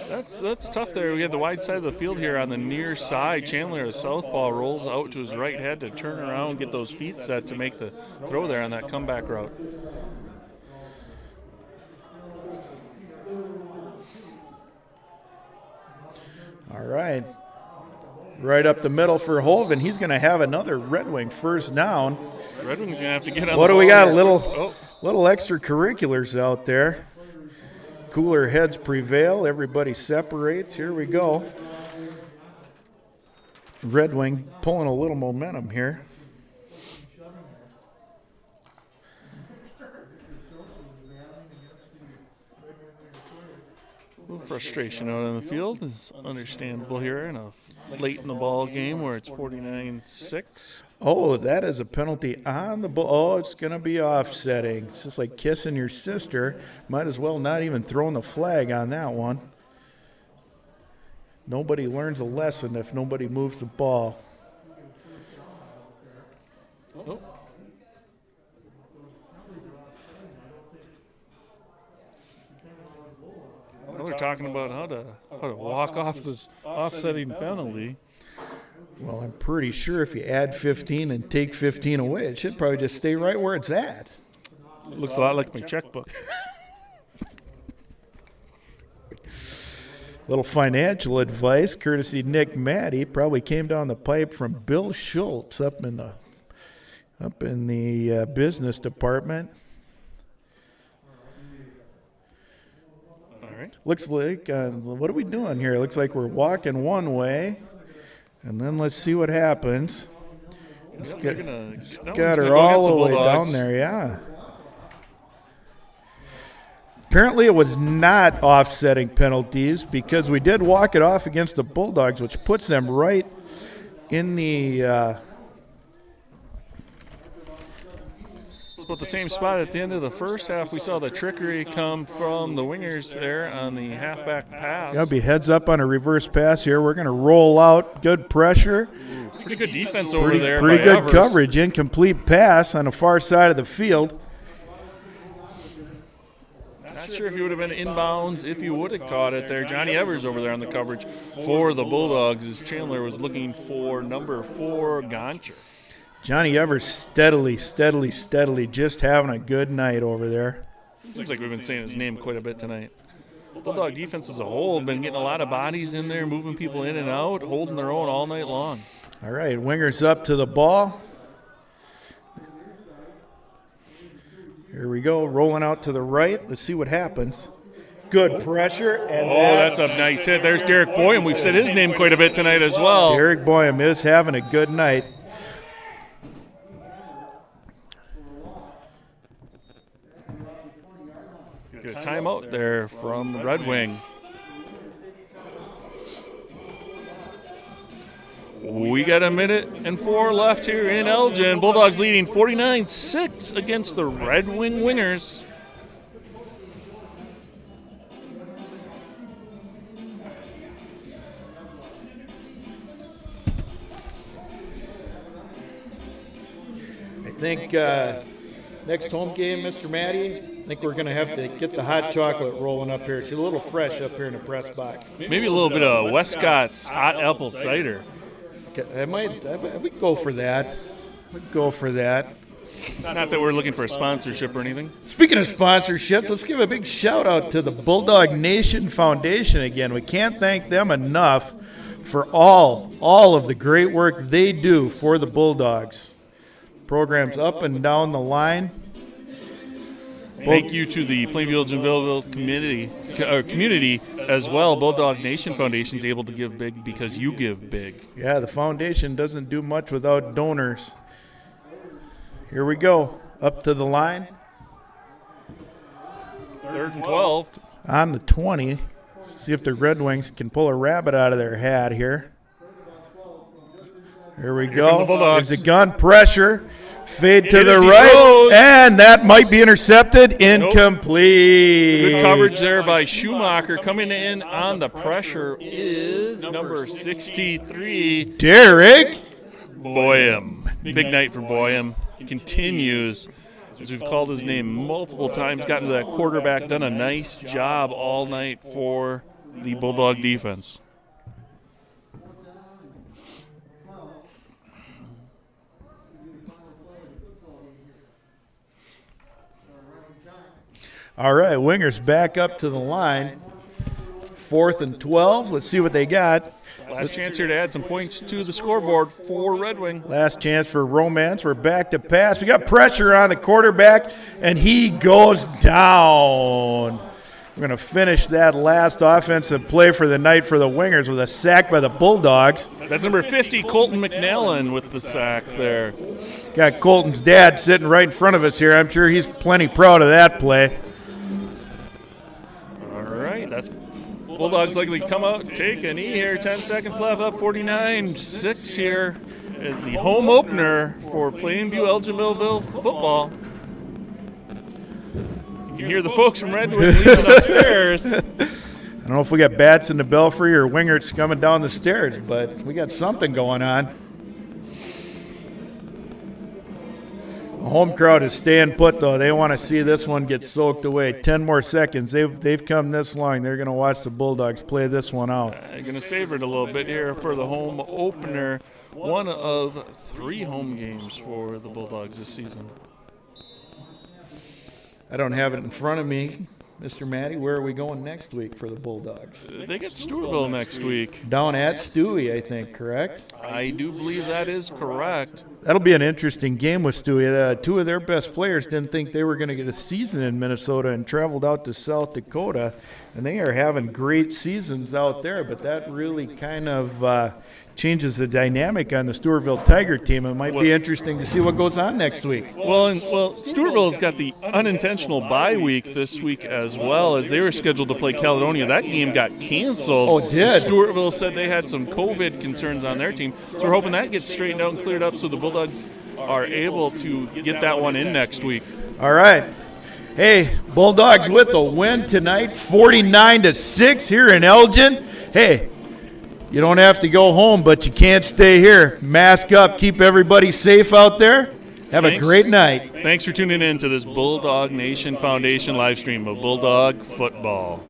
That's tough there. We have the wide side of the field here on the near side. Chandler, a southpaw, rolls out to his right head to turn around, get those feet set to make the throw there on that comeback route. All right. Right up the middle for Holven. He's going to have another Red Wing first down. Red Wing's going to have to get on What the do we ball got? here. Little extracurriculars out there. Cooler heads prevail. Everybody separates. Here we go. Red Wing pulling a little momentum here. A little frustration out on the field is understandable here in a late in the ball game where it's 49-6. Oh, that is a penalty on the ball. Oh, it's going to be offsetting. It's just like kissing your sister. Might as well not even throw the flag on that one. Nobody learns a lesson if nobody moves the ball. Oh. Well, they're talking about how to walk off this offsetting penalty. Well, I'm pretty sure if you add 15 and take 15 away, it should probably just stay right where it's at. Looks a lot like my checkbook. Little financial advice, courtesy Nick Matty, probably came down the pipe from Bill Schultz up in the business department. All right. Looks like, what are we doing here? Looks like we're walking one way, and then let's see what happens. Got her all the way down there, yeah. Apparently it was not offsetting penalties because we did walk it off against the Bulldogs, which puts them right in the it's about the same spot at the end of the first half. We saw the trickery come from the wingers there on the halfback pass. That'll be heads up on a reverse pass here. We're going to roll out. Good pressure. Pretty good defense over there. Pretty good Evers. coverage. Incomplete pass on the far side of the field. Not sure if he would have been inbounds if he would have caught it there. Johnny Evers over there on the coverage for the Bulldogs as Chandler was looking for number 4, Goncher. Johnny Evers steadily just having a good night over there. Seems like we've been saying his name quite a bit tonight. Bulldog defense as a whole have been getting a lot of bodies in there, moving people in and out, holding their own all night long. All right, wingers up to the ball. Here we go, rolling out to the right. Let's see what happens. Good pressure. And that's a nice hit. There's Derek Boyum. We've said his name quite a bit tonight as well. Derek Boyum is having a good night. Get a timeout there from Red Wing. We got 1:04 left here in Elgin. Bulldogs leading 49-6 against the Red Wing Wingers. I think next home game, Mr. Matty, I think we're going to have to get the hot chocolate rolling up here. She's a little fresh up here in the press box. Maybe a little bit of Westcott's hot apple cider. I would go for that. Not that we're looking for a sponsorship or anything. Speaking of sponsorships, let's give a big shout out to the Bulldog Nation Foundation again. We can't thank them enough for all of the great work they do for the Bulldogs. Programs up and down the line. Thank you to the Plainville and Belleville community as well. Bulldog Nation Foundation is able to give big because you give big. Yeah, the foundation doesn't do much without donors. Here we go. Up to the line. 3rd and 12. On the 20. See if the Red Wings can pull a rabbit out of their hat here. Here we come go. the Bulldogs. There's a gun pressure. Fade to It the is, he right. throws. And that might be intercepted. Incomplete. Good coverage there by Schumacher. Coming in on the pressure is number 63, Derek. Boyum. Big night for Boyum. Continues, as we've called his name multiple times, gotten to that quarterback, done a nice job all night for the Bulldog defense. All right, Wingers back up to the line. 4th and 12. Let's see what they got. Last chance here to add some points to the scoreboard for Red Wing. Last chance for Romance. We're back to pass. We got pressure on the quarterback, and he goes down. We're going to finish that last offensive play for the night for the Wingers with a sack by the Bulldogs. That's number 50, Colton McNallen, with the sack there. Got Colton's dad sitting right in front of us here. I'm sure he's plenty proud of that play. All right, that's Bulldogs likely come out, take a knee here. 10 seconds left, up 49-6 here. Is the home opener for Plainview Elgin Millville football. You can hear the folks from Redwood leaving upstairs. I don't know if we got bats in the belfry or Wingerts coming down the stairs, but we got something going on. The home crowd is staying put, though. They want to see this one get soaked away. 10 more seconds. They've come this long. They're going to watch the Bulldogs play this one out. Going to savor it a little bit here for the home opener. One of 3 home games for the Bulldogs this season. I don't have it in front of me. Mr. Matty, where are we going next week for the Bulldogs? They get Stewartville next week. Down at Stewie, I think, correct? I do believe that is correct. That'll be an interesting game with Stewie. 2 of their best players didn't think they were going to get a season in Minnesota and traveled out to South Dakota, and they are having great seasons out there, but that really kind of changes the dynamic on the Stewartville Tiger team. It might be interesting to see what goes on next week. Well, Stewartville has got the unintentional bye week this week as well, as they were scheduled to play Caledonia. That game got canceled. Oh, it did? Stewartville said they had some COVID concerns on their team, so we're hoping that gets straightened out and cleared up so the Bulldogs are able to get that one in next week. All right. Hey, Bulldogs with the win tonight, 49-6 here in Elgin. Hey, you don't have to go home, but you can't stay here. Mask up. Keep everybody safe out there. Have a great night. Thanks for tuning in to this Bulldog Nation Foundation live stream of Bulldog football.